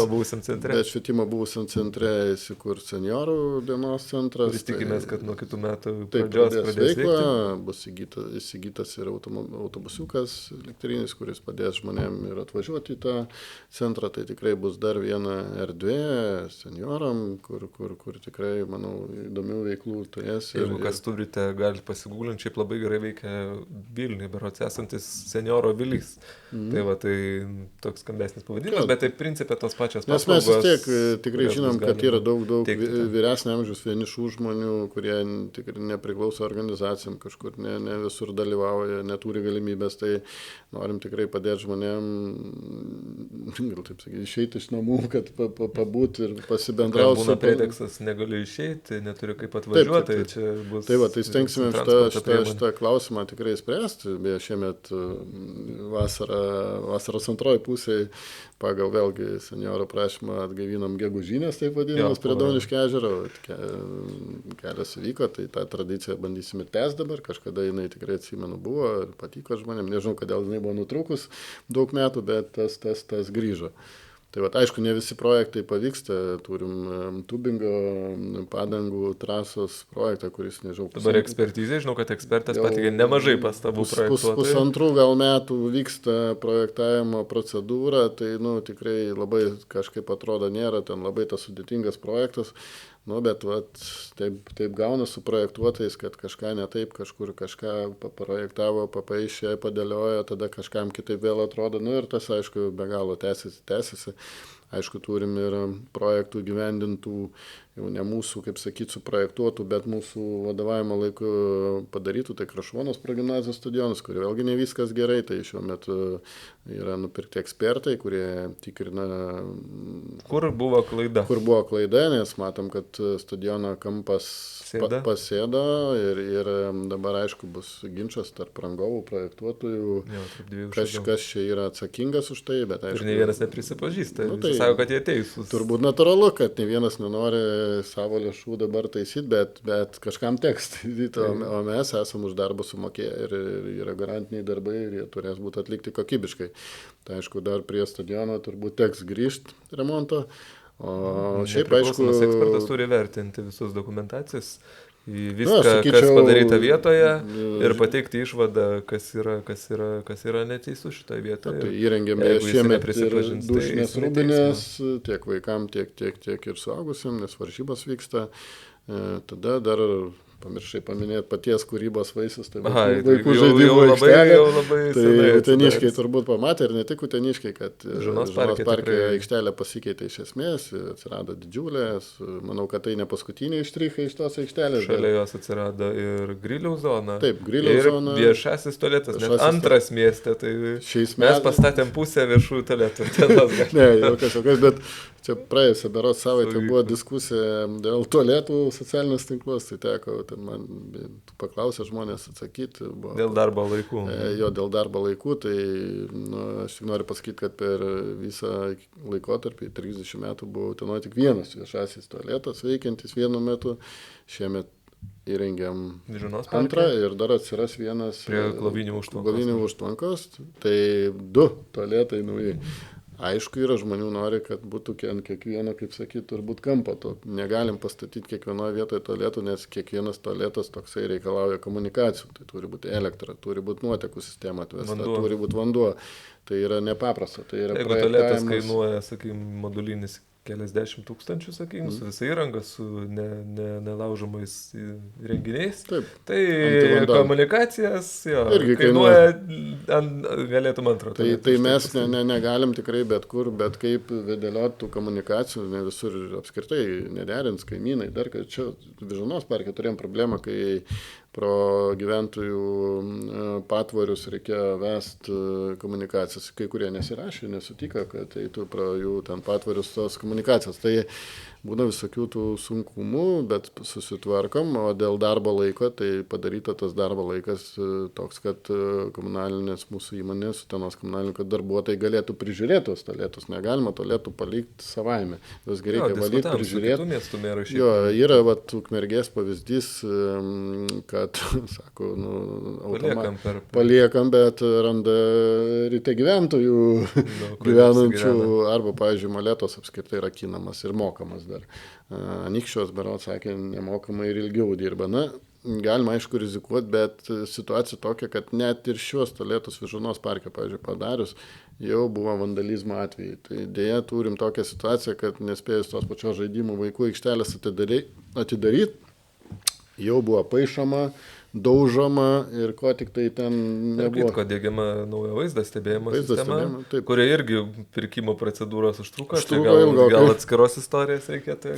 švietimo buvusiam centre įsikur seniorų dienos centras. Vis tikimės, kad nuo kitų metų pradžios pradės veikla, bus įsigytas ir autobusiukas elektrinis, kuris padės žmonėm ir atvažiuoti į tą centrą. Tai tikrai bus dar viena erdvė senioram, kur tikrai, manau, įdomių veiklų turės. Jeigu kas turite, galite pasigūlinti, šiaip labai gerai veikia Vilniuje, berods esantis senioro Vilys. Tai va, tai toks skambesnis pavadinimas, bet tai principė tos pačios paslaugos. Nes mes vis tiek tikrai žinom, kad yra daug vyresnio amžiaus vienišų žmonių, kurie tikrai nepriklauso organizacijom, kažkur ne visur dalyvauja, neturi galimybės, tai norim tikrai padėti žmonėm, gal taip sakyti, išeiti iš namų, kad pabūti ir pasibendrauti. Būna pretekstas, negaliu išeiti, neturiu kaip atvažiuoti, tai čia bus. Tai va, tai stengsime šitą klausimą tikrai spręsti, beje, šiemet vasaros antroji pusėje pagal vėlgi seniorų prašymą atgaivinom gegužinės, taip vadinamas, prie Dauniškio ežero. Kelias vyko, tai tą tradiciją bandysime tęsti dabar, kažkada jinai tikrai atsimenu buvo ir patiko žmonėm, nežinau, kodėl jinai buvo nutrūkus daug metų, bet tas grįžo. Tai va, aišku, ne visi projektai pavyksta, turim tubingo padangų trasos projektą, kuris, nežinau, dabar ekspertizė, žinau, kad ekspertas patikė nemažai pastabų projektuotojų. Pusantrų gal metų vyksta projektavimo procedūra, tai, tikrai labai kažkaip atrodo nėra, ten labai tas sudėtingas projektas. Bet taip gauna su projektuotojais, kad kažką ne taip, kažkur kažką paprojektavo, papaišė, padėliojo, tada kažkam kitaip vėl atrodo, ir tas, aišku, be galo tęsiasi. Aišku, turim ir projektų gyvendintų, jau ne mūsų, kaip sakyti, suprojektuotų, bet mūsų vadovavimo laiku padarytų, tai Krašuonos progimnazijos stadionas, kur vėlgi ne viskas gerai, tai šiuo metu yra nupirkti ekspertai, kurie tikrina, kur buvo klaida, nes matom, kad stadiono kampas pasėdo ir dabar, aišku, bus ginčas tarp rangovų, projektuotojų, kažkas čia yra atsakingas už tai, bet aišku. Ir ne vienas neprisipažįsta, sako, kad jie teisūs. Turbūt natūralu, kad ne vienas nenori savo lėšų dabar taisyti, bet kažkam teks taisyti, o mes esam už darbą sumokėję ir yra garantiniai darbai ir jie turės būti atlikti kokybiškai. Tai aišku, dar prie stadiono turbūt teks grįžti remonto. O šiaip, aišku, ekspertas turi vertinti visus dokumentacijas, viską, kas padaryta vietoje ir pateikti išvadą, kas yra neteisų šitoje vietoje. Tai įrengėme šiemet ir dušinės rūbinės tiek vaikam, tiek ir suaugusiam, nes varžybos vyksta. Tada dar pamiršai paminėti paties kūrybos vaisius, tai vaikų žaidimų aikštelė. Tai uteniškiai turbūt pamatė ir ne tik uteniškiai, kad Žinos parke aikštelė pasikeitė iš esmės, atsirado didžiulės, manau, kad tai ne paskutiniai štrichai iš tos aikštelės. Šalia jos atsirado ir grilių zona. Taip, grilių zona. Ir viešasis tualetas, net antras mieste, tai mes pastatėm pusę viešųjų tualetų. Ne, jokas, bet čia praėjusią berods savaitę buvo diskusija dėl tualetų socialinius tinklus, tai teko, ten man paklausė žmonės atsakyti. Buvo, dėl darbo laikų. Jo, dėl darbo laikų, tai aš tik noriu pasakyti, kad per visą laikotarpį, 30 metų, buvo Utenoje tik vienas viešasis tualetas veikiantis vienu metu, šiemet įrengiam antrą ir dar atsiras vienas prie Glovinių užtvankos, tai 2 tualetai nauji. Aišku, yra žmonių nori, kad būtų ant kiekvieno, kaip sakyti, turbūt kampo. Negalim pastatyti kiekvienoje vietoje tualetų, nes kiekvienas tualetas toksai reikalauja komunikacijų. Tai turi būti elektra, turi būti nuotekų sistema atvesta, turi būti vanduo. Tai yra nepaprasta. Tai yra jeigu tualetas kainuoja, sakykime, modulinis keliasdešimt tūkstančių, sakykime, su visa įranga, su nelaužomais renginiais. Taip. Tai komunikacijas irgi kainuoja, galėtum antrą. Tai mes negalim tikrai bet kur, bet kaip vedėliot tų komunikacijų, ne visur apskritai nederins kaimynai. Dar kad čia Žinos parke turėjom problemą, kai pro gyventojų patvorius reikėjo vesti komunikacijas. Kai kurie nesirašė, nesutiko, kad eitų pro jų ten patvorius tos komunikacijos. Tai būna visokių tų sunkumų, bet susitvarkom, o dėl darbo laiko, tai padaryta tas darbo laikas toks, kad komunalinės mūsų įmonės, Utenos komunalinė, kad darbuotojai galėtų prižiūrėti tos tualetus. Negalima tualetų palikti savaime. Jos reikia valyti, prižiūrėti. Jo, yra Ukmergės pavyzdys, kad, sako, paliekam, bet randa ryte gyventojų gyvenančių, arba, pavyzdžiui, moletos apskritai rakinamas ir mokamas dar. Anykščios berods sakė, nemokamai ir ilgiau dirba. Na, galima aišku rizikuoti, bet situacija tokia, kad net ir šios tualetus Žinos parke, pavyzdžiui, padarius, jau buvo vandalizmo atvejai. Tai dėja turim tokią situaciją, kad nespėjus tos pačios žaidimų vaikų aikštelės atidaryti, jau buvo paišoma, daužoma ir ko tik tai ten nebuvo. Ko dėgiama nauja vaizdo stebėjimo sistema, kuria irgi pirkimo procedūros užtruko. Gal atskiros istorijos reikėtų.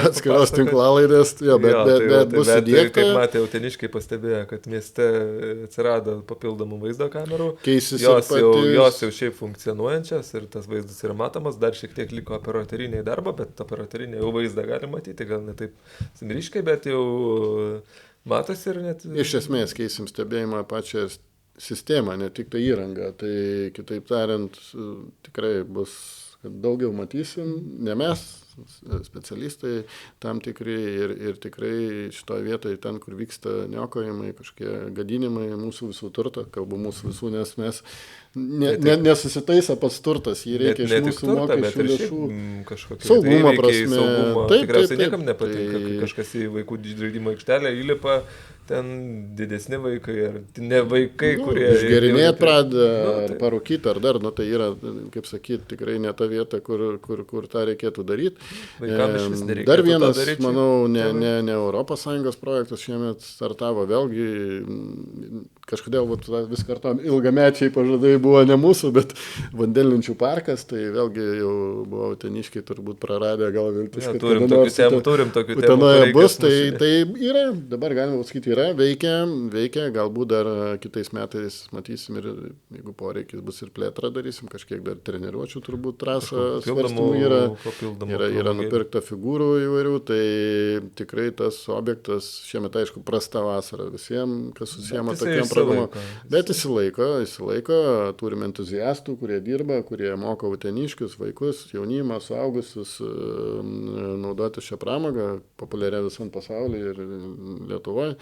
Atskiros tinklalaidės, bet bus įdiegta. Kaip matė, uteniškiai pastebėjo, kad mieste atsirado papildomų vaizdo kamerų. Jos jau šiaip funkcionuojančias ir tas vaizdas yra matomas. Dar šiek tiek liko operatoriniai darbo, bet operatoriniai jau vaizdą gali matyti, gal ne taip smiriškai, bet jau matosi ir net. Iš esmės keisim stebėjimą pačią sistemą, ne tik tai įrangą. Tai kitaip tariant, tikrai bus, kad daugiau matysim, ne mes, specialistai tam tikri ir tikrai šitoje vietoje, ten, kur vyksta niokojimai, kažkokie gadinimai mūsų visų turto, kalbu mūsų visų, nes mes nesusitaisa pats turtas, jį reikia iš mūsų mokesčių lėšų. Saugumo prasme. Tikriausiai niekam nepatinka, kai kažkas į vaikų žaidimo aikštelę įlipa, ten didesni vaikai, ar ne vaikai, kurie išgerinėt pradeda, ar parūkyti, ar dar, tai yra, kaip sakyti, tikrai ne ta vieta, kur tą reikėtų daryti. Dar vienas, manau, ne ES projektas šiemet startavo, vėlgi kažkodėl vis kartuojam, ilgamečiai pažadai buvo ne mūsų, bet Vandenlenčių parkas, tai vėlgi jau buvo uteniškiai turbūt praradę gal viltis, kad turim tokių temų. Utenoje bus, tai yra, dabar galima pasakyti, yra, veikia, galbūt dar kitais metais matysim ir jeigu poreikis bus ir plėtrą darysim, kažkiek dar treniruočių turbūt trasą svarstymų yra nupirkta figūrų įvairių, tai tikrai tas objektas šiemet, aišku, prasta vasara visiems, kas susijama tokiam programom. Bet įsilaiko, turime entuziastų, kurie dirba, kurie moko uteniškius, vaikus, jaunimą, suaugusius naudoti šią pramogą, populiaria visam pasaulyje ir Lietuvoje.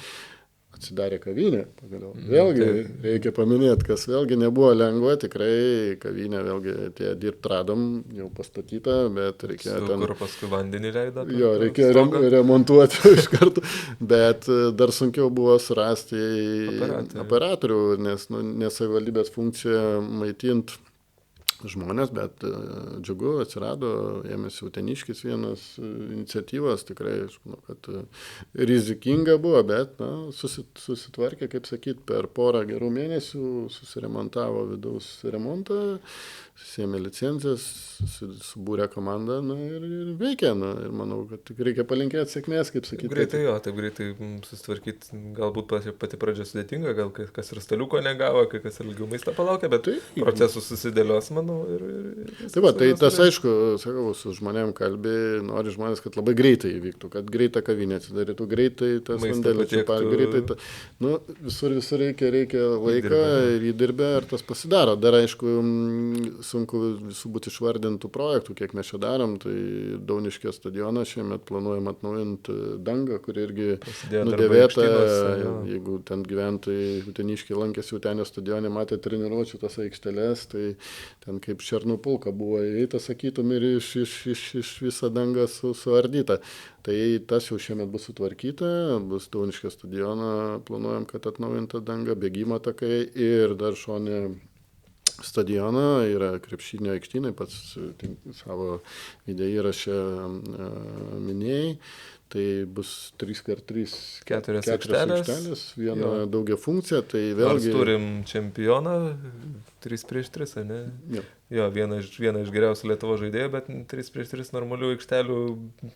Atsidarė kavinė, pagaliau. Vėlgi reikia paminėti, kas vėlgi nebuvo lengva, tikrai kavinė vėlgi dirbt radom, jau pastatyta, bet reikėjo ten. Kur paskui vandenį leido? Jo, reikėjo remontuoti iš karto, bet dar sunkiau buvo surasti operatorių, nes savivaldybės funkcija maitint žmonės, bet džiugu, atsirado, ėmėsi Uteniškis vienas iniciatyvos, tikrai, aš manau, kad rizikinga buvo, bet susitvarkė, kaip sakyt, per porą gerų mėnesių, susiremontavo vidaus remontą, susėmė licencijas, subūrė komandą ir veikia. Ir manau, kad tik reikia palinkėti sėkmės, kaip sakyti. Greitai taip greitai susitvarkyti, galbūt pati pradžia sudėtinga, gal kas ir staliuko negavo, kas ilgiau maistą palaukia, bet procesus susidėlios, manau. Tai tas aišku, sakau, su žmonėm kalbė, nori žmonės, kad labai greitai įvyktų, kad greitą kavinę atsidarytų, greitai tas vandėlis, greitai. Visur reikia laiko ir įdirbę, ir tas pasidaro. Dar aišku, sunku visų būti išvardintų projektų, kiek mes čia darom, tai Dauniškio stadioną šiemet planuojam atnaujinti dangą, kuri irgi nudėvėta, jeigu ten gyventojai Uteniškiai lankėsi Utenio stadione, matė treniruočių tas aikšteles, tai ten kaip šernų pulka buvo įeita, sakytum, ir iš visą dangą suardyta. Tai tas jau šiemet bus sutvarkyta, bus Dauniškio stadioną, planuojam, kad atnaujinta danga, bėgimo takai ir dar šone stadioną, yra krepšinio aikštynai, pats savo video įraše minėjai, tai bus 3x3 4 aikštelės, viena daugia funkcija, tai vėlgi... Nors turim čempioną 3x3, ne? Jo, vieną iš geriausių Lietuvos žaidėjų, bet 3x3 normalių aikštelių,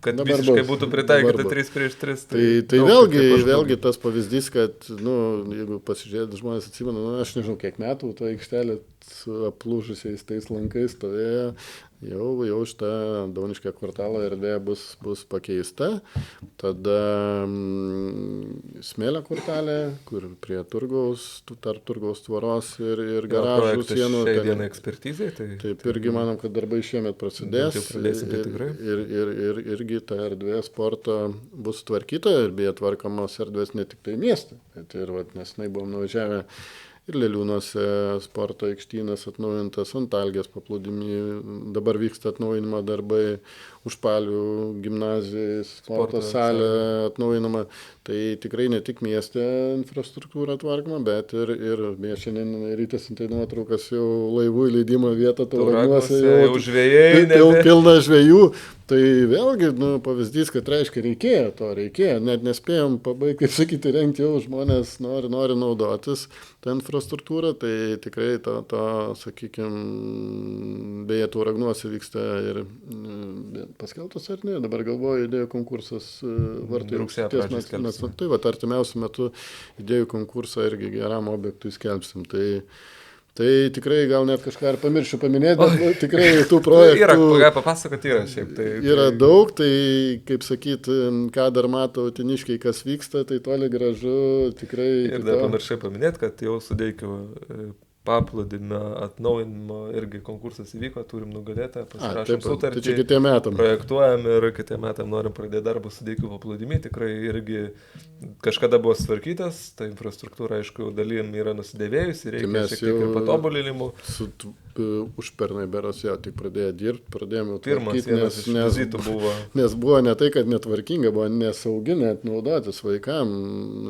kad visiškai būtų pritaikyta 3x3. Tai vėlgi tas pavyzdys, kad, jeigu pasižiūrėt, žmonės atsimena, aš nežinau, kiek metų ta aikštelė su aplūžusiais tais lankais stovėjo, jau šitą Dauniškio kvartalo erdvė bus pakeista. Tada smėlio kvartalė, kur prie tarp Turgaus tvoros ir garažų sienų. Šiai dienai ekspertizai. Taip, irgi manom, kad darbai šiemet prasidės. Ir irgi ta erdvė sporto bus tvarkyta ir beje tvarkomos erdvės ne tik tai mieste. Ir nesnai buvom nuvažiavę ir Leliūnuose sporto aikštynas atnaujintas, Antalgės paplūdimy, dabar vyksta atnaujinimo darbai, Užpalių gimnazijai, sporto salė atnaujinama. Tai tikrai ne tik mieste infrastruktūra tvarkoma, bet ir šiandien rytas tai nuotraukas jau laivų įleidimo vietą Tauragiuose. Jau žvejai. Pilna žvejų. Tai vėlgi pavyzdys, kad reiškia reikėjo, net nespėjom pabaigti, kaip sakyti, rengti, jau žmonės nori naudotis tą infrastruktūrą, tai tikrai to sakykime, beje, Tauragnuose vyksta ir paskelbtas ar ne, dabar galvoju, idėjų konkursas vartai rūgsės mes. Tai artimiausiu metu idėjų konkursą irgi geram objektui skelbsim. Tai tikrai gal net kažką ir pamiršiu paminėti, bet tikrai tų projektų... Yra, papasakoti yra šiaip. Yra daug, tai kaip sakyt, ką dar mato Uteniškiai, kas vyksta, tai toli gražu tikrai... Ir dar pamiršai paminėti, kad jau Sudeikių paplūdimio atnaujinimo irgi konkursas įvyko, turim nugalėtą, pasirašom sutartį. Tai čia kitiem metam. Projektuojam ir kitiem metam norim pradėti darbus Sudeikių paplūdimy. Tikrai irgi kažkada buvo sutvarkytas, ta infrastruktūra, aišku, dalim yra nusidėvėjusi, reikia šiek tiek ir patobulinimų. Užpernai beros jau tik pradėjo dirbti, pradėjome tvarkyti, nes buvo ne tai, kad netvarkinga, buvo nesaugi net naudotis vaikam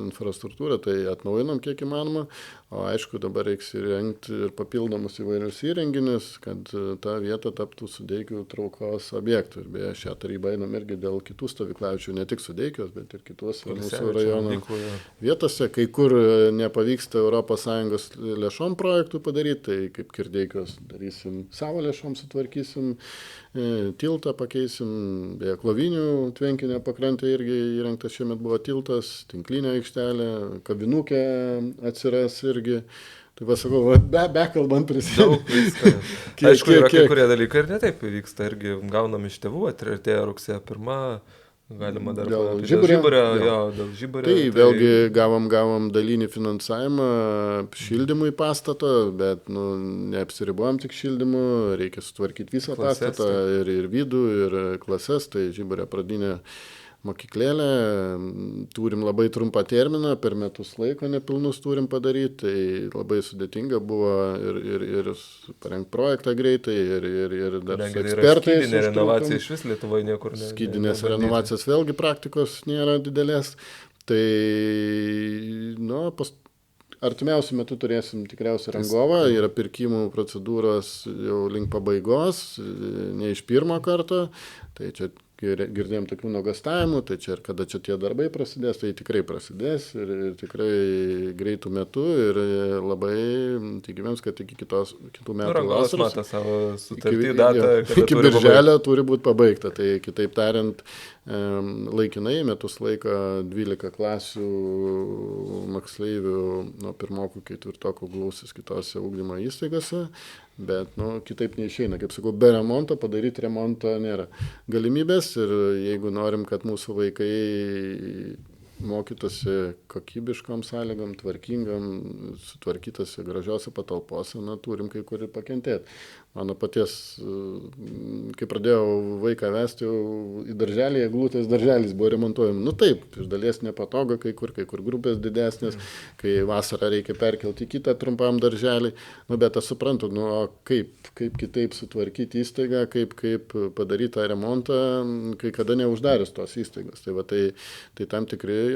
infrastruktūrą, tai atnaujinom kiek įmanoma, o aišku dabar reiks įrengti ir papildomus įvairius įrenginius, kad ta vieta taptų Sudeikių traukos objektų. Ir beje, šią tarybą einam irgi dėl kitų stovyklaujančių, ne tik Sudeikios, bet ir kituose mūsų rajono vietose, kai kur nepavyksta ES lėšom projektų padaryti, tai kaip Kirdeikios darysim savo lėšom, sutvarkysim, tiltą pakeisim, beje, Klovinių tvenkinio pakrantė irgi įrengtas, šiemet buvo tiltas, tinklinė aikštelė, kavinukė atsiras irgi. Tai pasakau, bekalbant prisidėjau. Daug vyksta. Aišku, yra kai kurie dalykai ir netaip vyksta, irgi gaunam iš tėvų, atėjo rugsėjo 1. Galima dar dėl Žiburio. Tai vėlgi gavom dalinį finansavimą šildymui pastato, bet neapsiribuojam tik šildymu, reikia sutvarkyti visą pastatą ir vidų, ir klases, tai Žiburio pradinė mokyklėlę, turim labai trumpą terminą, per metus laiko nepilnus turim padaryti, tai labai sudėtinga buvo ir parengti projektą greitai, ir dar su ekspertais. Skydinė renovacija iš vis Lietuvoje niekur ne. Skydinės renovacijos vėlgi praktikos nėra didelės, tai artimiausiu metu turėsim tikriausiai rangovą, yra pirkimų procedūros jau link pabaigos, ne iš pirmo karto, tai čia girdėjom tokių nuogastavimų, tai čia ir kada čia tie darbai prasidės, tai tikrai prasidės ir tikrai greitų metų ir labai tikimėms, kad iki kitų metų Rangovas vasaros. mato savo sutartį datą. Iki birželio turi būti pabaigta, tai kitaip tariant, laikinai metus laiko 12 klasių moksleivių nuo pirmokų, ketvirtokų glausis kitose ugdymo įstaigose, bet kitaip neišeina. Kaip sakau, be remonto padaryti remonto nėra galimybės ir jeigu norim, kad mūsų vaikai mokytųsi kokybiškom sąlygom, tvarkingam, sutvarkytose gražiose patalpose, turim kai kur ir pakentėti. Mano paties, kai pradėjau vaiką vesti į darželį, eglutės darželis buvo remontuojami. Taip, iš dalies nepatogu, kai kur grupės didesnės, kai vasarą reikia perkelti į kitą trumpam darželį. Bet aš suprantu, kaip kitaip sutvarkyti įstaigą, kaip padaryti tą remontą, kai kada neuždarius tos įstaigos. Tai tam tikrai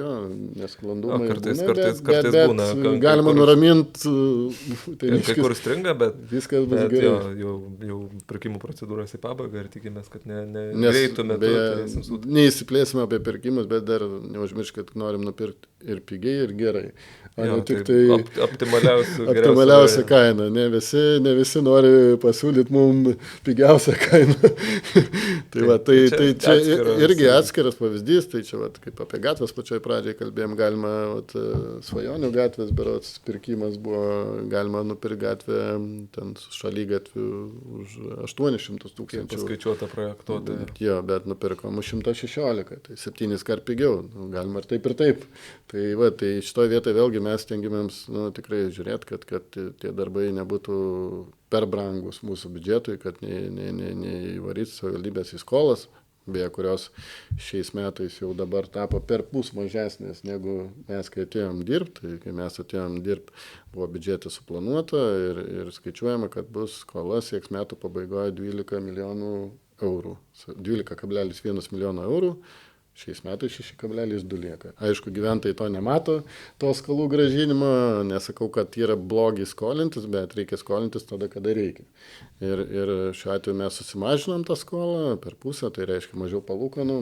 nesklandumai kartais būna. Galima nuraminti. Kai kur stringa, bet viskas bus gerai. Jau pirkimų procedūros į pabaigą ir tikimės, kad greitų metu turėsim sutvarkyti. Neįsiplėsime apie pirkimus, bet dar neužmiršk, kad norim nupirkti ir pigiai, ir gerai. Tik tai optimaliausia kaina. Ne visi nori pasiūlyti mums pigiausią kainą. Tai čia irgi atskiras pavyzdys, tai čia kaip apie gatvės pačioj pradžiai kalbėjom, galima Svajonių gatvės berods pirkimas buvo, galima nupirkti gatvę ten šalygatvių už 800 000. Paskaičiuota projektuota. Jo, bet nupirkom už 116, tai 7 kart pigiau, galima ir taip. Tai šitoje vietoje vėlgi mes tengiamėms tikrai žiūrėti, kad tie darbai nebūtų per brangus mūsų biudžetui, kad neįvaryti savivaldybės į skolas, beje, kurios šiais metais jau dabar tapo perpus mažesnės negu mes, kai atėjom dirbti. Tai kai mes atėjom dirbti, buvo biudžetas suplanuota ir skaičiuojama, kad bus skola sieks metų pabaigoje 12 milijonų eurų. 12,1 milijono eurų. Šiais metais 6,2 lieka. Aišku, gyventojai to nemato, to skolų gražinimo, nesakau, kad yra blogi skolintis, bet reikia skolintis tada, kada reikia. Ir šiuo atveju mes susimažinom tą skolą per pusę, tai reiškia mažiau palūkanų,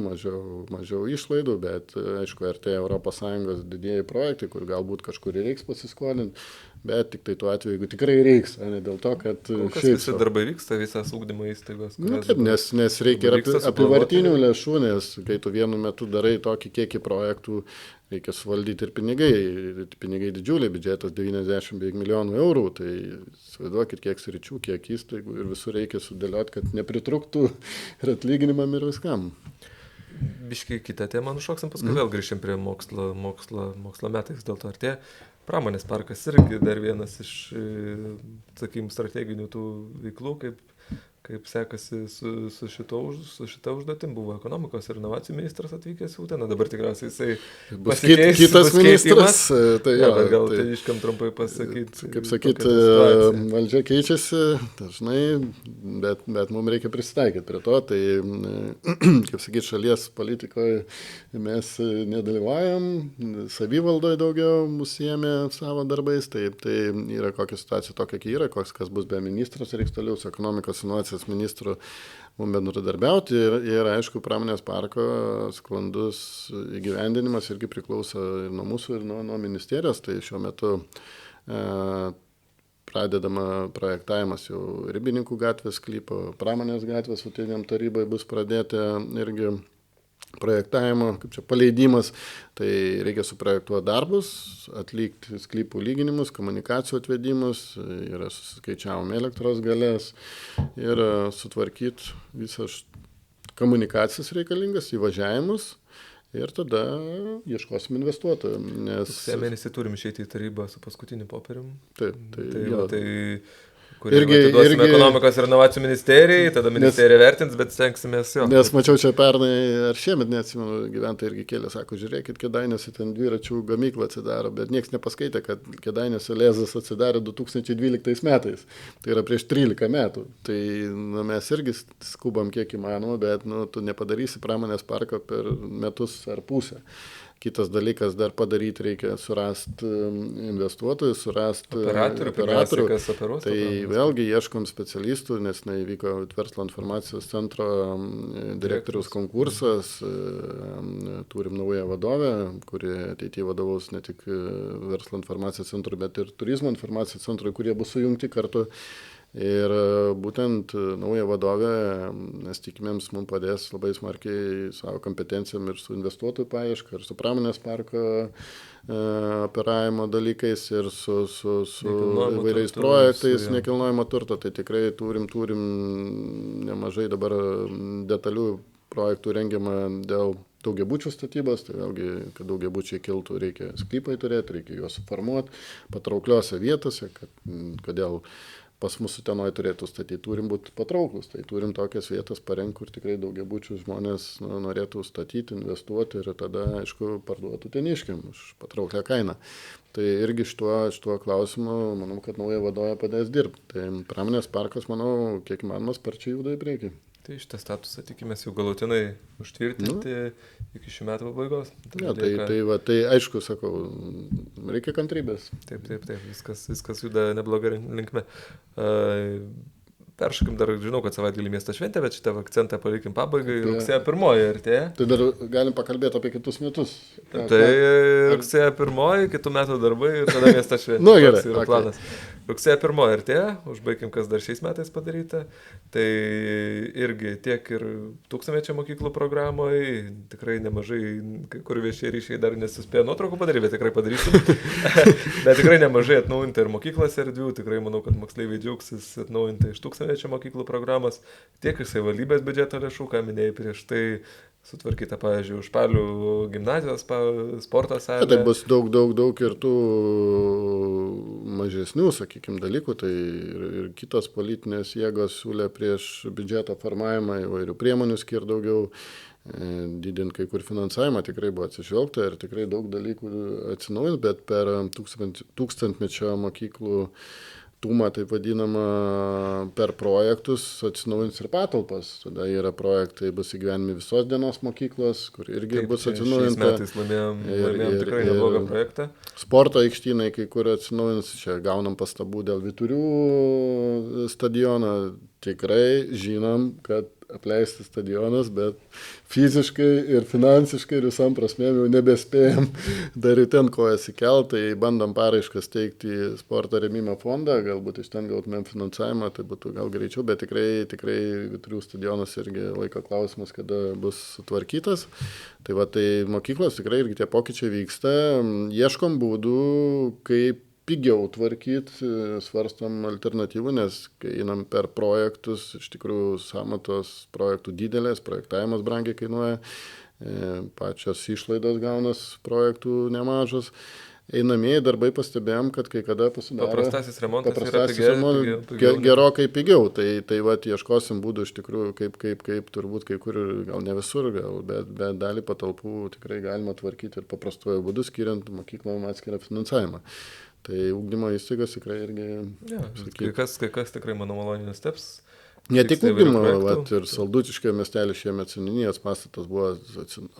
mažiau išlaidų, bet aišku, artėja ES didieji projektai, kur galbūt kažkur reiks pasiskolinti, bet tik tai tuo atveju, jeigu tikrai reiks, ne dėl to, kad visi darbai vyksta, visas ugdymo įstaigos. Taip, nes reikia ir apivartinių lėšų, nes kai tu vienu metu darai tokį kiekį projektų, reikia suvaldyti ir pinigai didžiuliai, biudžetas 90 beveik milijonų eurų, tai įsivaizduokit, kiek sričių, kiek įstaigų ir visur reikia sudėlioti, kad nepritrūktų ir atlyginimam ir viskam. Biškai kitą temą nušoksim, paskui vėl grįšim prie mokslo metais, dėl to artėja. Pramonės parkas irgi dar vienas iš, sakykim, strateginių tų veiklų, kaip sekasi su šita užduotim. Buvo ekonomikos ir inovacijų ministras atvykęs į Uteną, dabar tikriausiai jisai pasikeis. Kitas ministras. Gal tai iškam trumpai pasakyti. Kaip sakyti, valdžia keičiasi dažnai, bet mums reikia prisitaikyti prie to. Tai, kaip sakyti, šalies politikoje mes nedalyvaujam, savivaldoje daugiau užsiėmė savo darbais, tai yra kokia situacija tokia, kai yra, kas bus be ministras, reiks toliau su ekonomikos inovacijos ministru mums bendradarbiauti ir aišku, pramonės parko sklandus įgyvendinimas irgi priklauso ir nuo mūsų, ir nuo ministerijos, tai šiuo metu pradedama projektavimas jau Ribininkų gatvės sklypo, pramonės gatvės Uteniam tarybai bus pradėti irgi projektavimo, kaip čia paleidimas, tai reikia suprojektuoti darbus, atlikti sklypų lyginimus, komunikacijų atvedimus, yra susiskaičiavom elektros galės ir sutvarkyti visas komunikacijas reikalingas, įvažiavimus ir tada ieškosim investuotojų. Rugsėjo mėnesį turim išeiti į tarybą su paskutiniu popierium. Tai kurį atiduosime ekonomikos ir inovacijų ministerijai, tada ministerija vertins, bet stengsimės jo. Nes mačiau čia pernai, ar šiemet, neatsimenu, gyventojai irgi kėlė, sako, žiūrėkit, Kėdainiuose ten dviračių gamyklą atsidaro, bet nieks nepaskaitė, kad Kėdainiuose Lezas atsidarė 2012 metais. Tai yra prieš 13 metų. Tai mes irgi skubam kiek įmanoma, bet tu nepadarysi pramonės parko per metus ar pusę. Kitas dalykas, dar padaryti reikia surasti investuotojų, surasti operatorių, kas operuos. Tai vėlgi ieškom specialistų, nes įvyko Verslo informacijos centro direktoriaus konkursas, turim naują vadovę, kuri ateityje vadovaus ne tik Verslo informacijos centrui, bet ir Turizmo informacijos centrui, kurie bus sujungti kartu. Ir būtent nauja vadovė, mes tikimėms, mums padės labai smarkiai savo kompetencijom ir su investuotojų paieška, ir su pramonės parko operavimo dalykais, ir su įvairiais projektais nekilnojamo turto. Tai tikrai turim nemažai dabar detalių projektų rengiama dėl daugiabučių statybos. Tai vėlgi, kad daugiabučiai kiltų, reikia sklypai turėti, reikia juos suformuoti patraukliose vietose, kodėl pas mūsų tenoj turėtų statyti, turim būti patrauklus. Tai turim tokias vietas parengti, kur tikrai daugiabučių žmonės norėtų statyti, investuoti ir tada, aišku, parduotų teniškiam už patrauklę kainą. Tai irgi šituo klausimu, manau, kad nauja vadovė padės dirbti. Tai pramonės parkas, manau, kiek įmanoma sparčiai juda į priekį. Tai šitą statusą tikimės jau galutinai užtvirtinti iki šių metų pabaigos. Tai aišku, sakau, reikia kantrybės. Taip, viskas juda neblogą linkme. Peršokim dar, žinau, kad savaitgalį miesto šventė, bet šitą akcentą palikim pabaigai. Rugsėjo 1 artėja. Tai dar galim pakalbėti apie kitus metus. Tai rugsėjo 1, kitų metų darbai ir tada miesto šventė. Gerai. Yra planas. Rugsėjo 1 artėja, užbaigim, kas dar šiais metais padaryta. Tai irgi tiek ir tūkstantmečio mokyklų programoje, tikrai nemažai, kur viešieji ryšiai dar nesuspėjo nuotraukų padaryti, bet tikrai padarysim. Bet tikrai nemažai atnaujinta ir mokyklos erdvių, tikrai manau, kad moksleiviai džiaugsis atnaujinta iš tūkstantmečio mokyklų programos, tiek iš savivaldybės biudžeto lėšų, ką minėjai prieš tai. Sutvarkyta, pavyzdžiui, Užpalių gimnazijos sporto salė. Tai bus daug ir tų mažesnių, sakykime, dalykų. Tai ir kitos politinės jėgos siūlė prieš biudžeto formavimą įvairių priemonių skirti daugiau, didinti kai kur finansavimą, tikrai buvo atsižvelgta ir tikrai daug dalykų atsinaujins, bet per tūkstantmečio mokyklų tūmą, taip vadinama, per projektus atsinaujins ir patalpas. Tada yra projektai, bus įgyvenimi visos dienos mokyklos, kur irgi bus atsinaujinta. Šiais metais laimėjom tikrai neblogą projektą. Sporto aikštynai, kai kur atsinaujins, čia gaunam pastabų dėl Vyturių stadiono. Tikrai žinom, kad apleistas stadionas, bet fiziškai ir finansiškai ir visam prasmėm jau nebespėjom dar į ten kojas įkelt, tai bandom paraiškas teikti į sporto rėmimo fondą, galbūt iš ten gautumėm finansavimą, tai būtų gal greičiau, bet tikrai Vyturių stadionas irgi laiko klausimas, kada bus sutvarkytas. Tai mokyklos tikrai irgi tie pokyčiai vyksta, ieškom būdų, kaip pigiau tvarkyti, svarstam alternatyvų, nes kai einam per projektus, iš tikrųjų sąmatos projektų didelės, projektavimas brangiai kainuoja, pačios išlaidos gaunas projektų nemažos. Einamieji darbai pastebėjom, kad kai kada pasidaro paprastasis remontas yra gerokai pigiau. Tai ieškosim būdų iš tikrųjų, kaip turbūt kai kur, gal ne visur, bet dalį patalpų tikrai galima tvarkyti ir paprastuoju būdu, skiriant mokyklom atskirą finansavimą. Tai ugdymo įstaigos tikrai irgi... Kai kas tikrai, manau, maloniai nustebs. Ne tik ugdymo, ir Saldutiškio miestelio šiemet seniūnijos pastatas buvo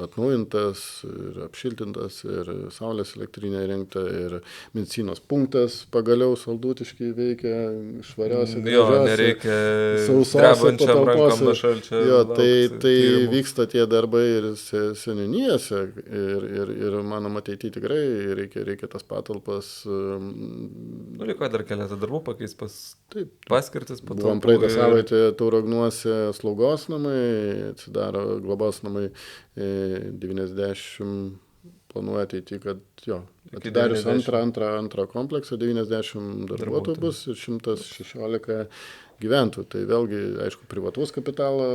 atnaujintas ir apšiltintas, ir saulės elektrinė įrengta, ir medicinos punktas pagaliau Saldutiškai veikia švariausia, nereikia drebančiam rankom nuo šalčio. Tai vyksta tie darbai ir seniūnijose, ir manom ateityje tikrai reikia tas patalpas. Liko dar keletą darbų pakeis paskirtis. Buvom praeitą savaitę Tauragnuose slaugos namai, atsidaro globos namai 90, planuoja ateitį, kad atidarius antrą kompleksą 90 darbuotojų bus ir 116 gyventojų. Tai vėlgi, aišku, privatus kapitalo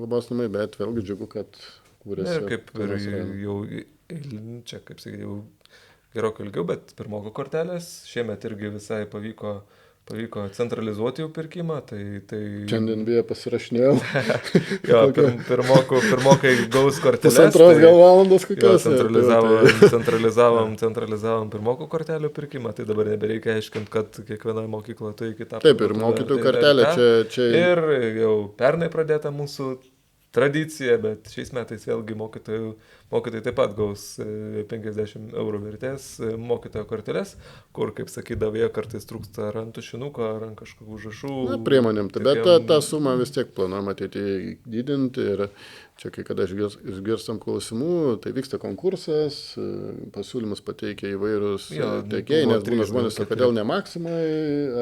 globos namai, bet vėlgi džiugu, kad kūrėsi. Ir kaip ir jau, čia, kaip sakai, jau gerokai ilgiau, bet pirmoko kortelės šiemet irgi visai pavyko centralizuoti jų pirkimą, tai... Šiandien beje pasirašinėjau. Pirmokai gaus korteles. Pusantros gal valandos kokios. Centralizavom pirmokų kortelių pirkimą, tai dabar nebereikia aiškinti, kad kiekviena mokykla turi kitą. Taip, ir mokytojų kortelė čia... Ir jau pernai pradėta mūsų tradicija, bet šiais metais vėlgi mokytojai taip pat gaus 50 eurų vertės mokytojo korteles, kur, kaip sakydavo, jie kartais trūksta ar ant tušinuko, ar ant kažkokių užrašų. Na, priemonėm, bet tą sumą vis tiek planuojama ateityje didinti ir čia, kai kada išgirstam klausimų, tai vyksta konkursas, pasiūlymus pateikia įvairūs tiekėjai, nes būna žmonės, kodėl ne Maksimai,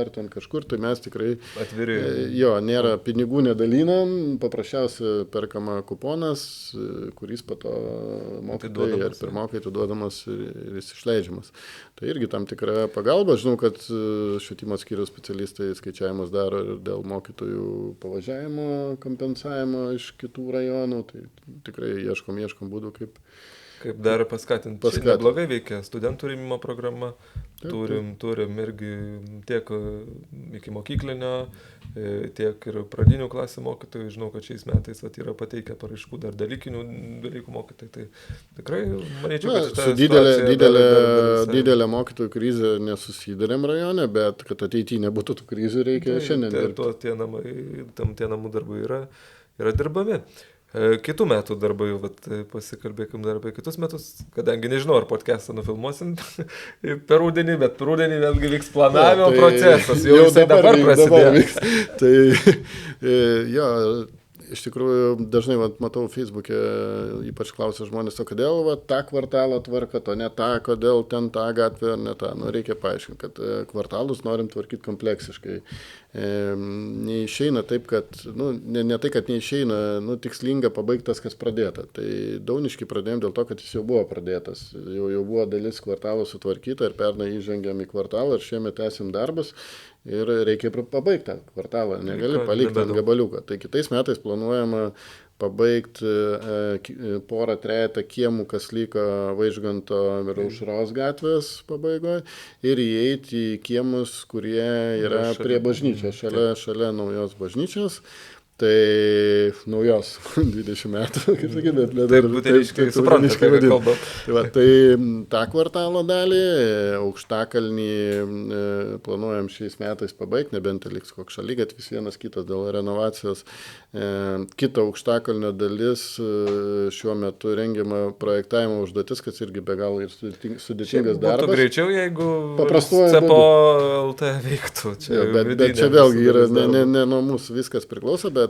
ar ten kažkur, tai mes tikrai atviri. Jo, nėra pinigų nedalinam, paprasčiausiai perkama kuponas, kuris po to mokytojai ar pirmokai atiduodamas ir jis išleidžiamas. Tai irgi tam tikra pagalba. Žinau, kad švietimo skyriaus specialistai skaičiavimus daro ir dėl mokytojų pavažiavimo kompensavimo iš kitų rajonų. Tai tikrai ieškom būdų, kaip dar paskatinti. Neblogai veikia studentų rėmimo programa. Turim irgi tiek iki mokyklinio, tiek ir pradinių klasių mokytojų. Žinau, kad šiais metais yra pateikę paraiškų dar dalykinių dalykų mokytojai. Tai tikrai, manyčiau, kad su didelė mokytojų krizė nesusidarėm rajone, bet kad ateityje nebūtų tų krizių, reikia šiandien dirbti. Tie namų darbai yra dirbami. Kitų metų darbai, pasikalbėkim dar apie kitus metus, kadangi nežinau, ar podcastą nufilmuosim per rudenį, bet per rudenį vėlgi vyks planavimo procesas, jau dabar prasidėjo. Tai iš tikrųjų dažnai matau Facebook'e, ypač klausia žmonės, o kodėl tą kvartalą tvarka, to ne tą, kodėl ten tą gatvę ar ne tą. Reikia paaiškinti, kad kvartalus norim tvarkyti kompleksiškai. Neišeina taip, kad, ne tai, kad neišeina, tikslinga pabaigtas, kas pradėta. Tai Dauniškį pradėjom dėl to, kad jis jau buvo pradėtas. Jau buvo dalis kvartalų sutvarkyta ir pernai įžengėm į kvartalą ir šiemet tęsim darbus. Ir reikia pabaigti tą kvartalą, negali palikti ant gabaliuką. Tai kitais metais planuojama pabaigti porą trejetą kiemų, kas liko Vaižganto ir Aušros gatvės pabaigoje, ir įeiti į kiemus, kurie yra prie bažnyčios, šalia naujos bažnyčios. Tai naujos 20 metų, kaip sakyti, bet taip suprantate, ką kalba. Tai tą kvartalo dalį, Aukštakalnį planuojam šiais metais pabaigti, nebent liks koks šaligatvis vienas kitas dėl renovacijos. Kita Aukštakalnio dalis šiuo metu rengiama projektavimo užduotis, kas irgi be galo ir sudėtingas darbas. Būtų greičiau, jeigu CEPO LT veiktų. Bet čia vėlgi yra, ne nuo mūsų viskas priklauso, bet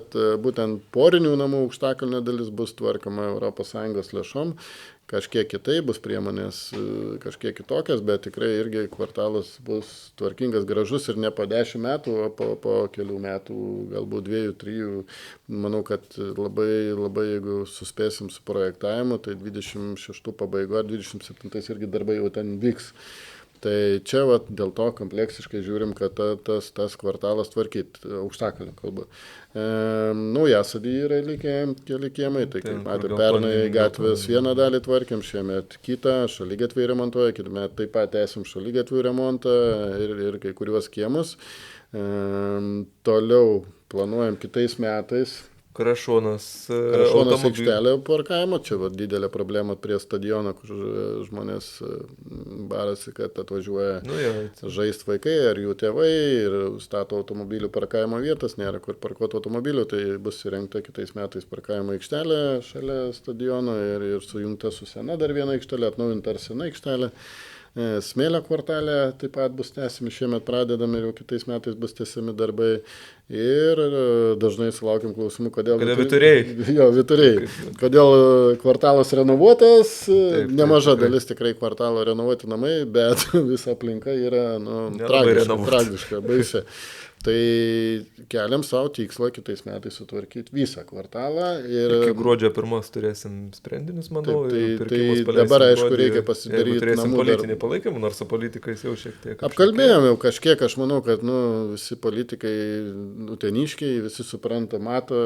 būtent porinių namų Aukštakalnio dalis bus tvarkoma ES lėšom, kažkiek kitai bus priemonės, kažkiek kitokias, bet tikrai irgi kvartalas bus tvarkingas, gražus ir ne po 10 metų, o po kelių metų, galbūt 2-3. Manau, kad labai, jeigu suspėsim su projektavimu, tai 26 pabaigo, 27 irgi darbai jau ten vyks. Tai čia dėl to kompleksiškai žiūrim, kad tas kvartalas tvarkyt, Aukštakalnio kalba. Naujasadį yra likę keli kiemai, tai kaip matė, pernai gatvės vieną dalį tvarkėm, šiemet kitą, šaligatviai remontuoja, kitą metą taip pat esam šaligatvių remontą ir kai kuriuos kiemus. Toliau planuojam kitais metais. Krašuonas aikštelė parkavimo, čia didelė problema prie stadiono, kur žmonės barasi, kad atvažiuoja žaisti vaikai ar jų tėvai ir stato automobilių parkavimo vietas, nėra kur parkuoti automobilių, tai bus įrengta kitais metais parkavimo aikštelė šalia stadiono ir sujungta su sena dar viena aikštelė, atnaujinta ar sena aikštelė. Smėlio kvartalė taip pat bus tęsiami, šiemet pradedami ir jau kitais metais bus tęsiami darbai. Ir dažnai sulaukiam klausimų, kodėl Vyturiai. Kodėl kvartalas renovuotas, nemaža dalis tikrai kvartalo renovuoti namai, bet visa aplinka yra tragiška, baisi. Tai keliam savo tikslą kitais metais sutvarkyti visą kvartalą. Iki gruodžio 1 turėsim sprendinius, manau. Tai dabar, aišku, reikia pasidaryti namų politinį palaikymą, nors su politikais jau šiek tiek. Apkalbėjome jau kažkiek, aš manau, kad visi politikai uteniškiai, visi supranta, mato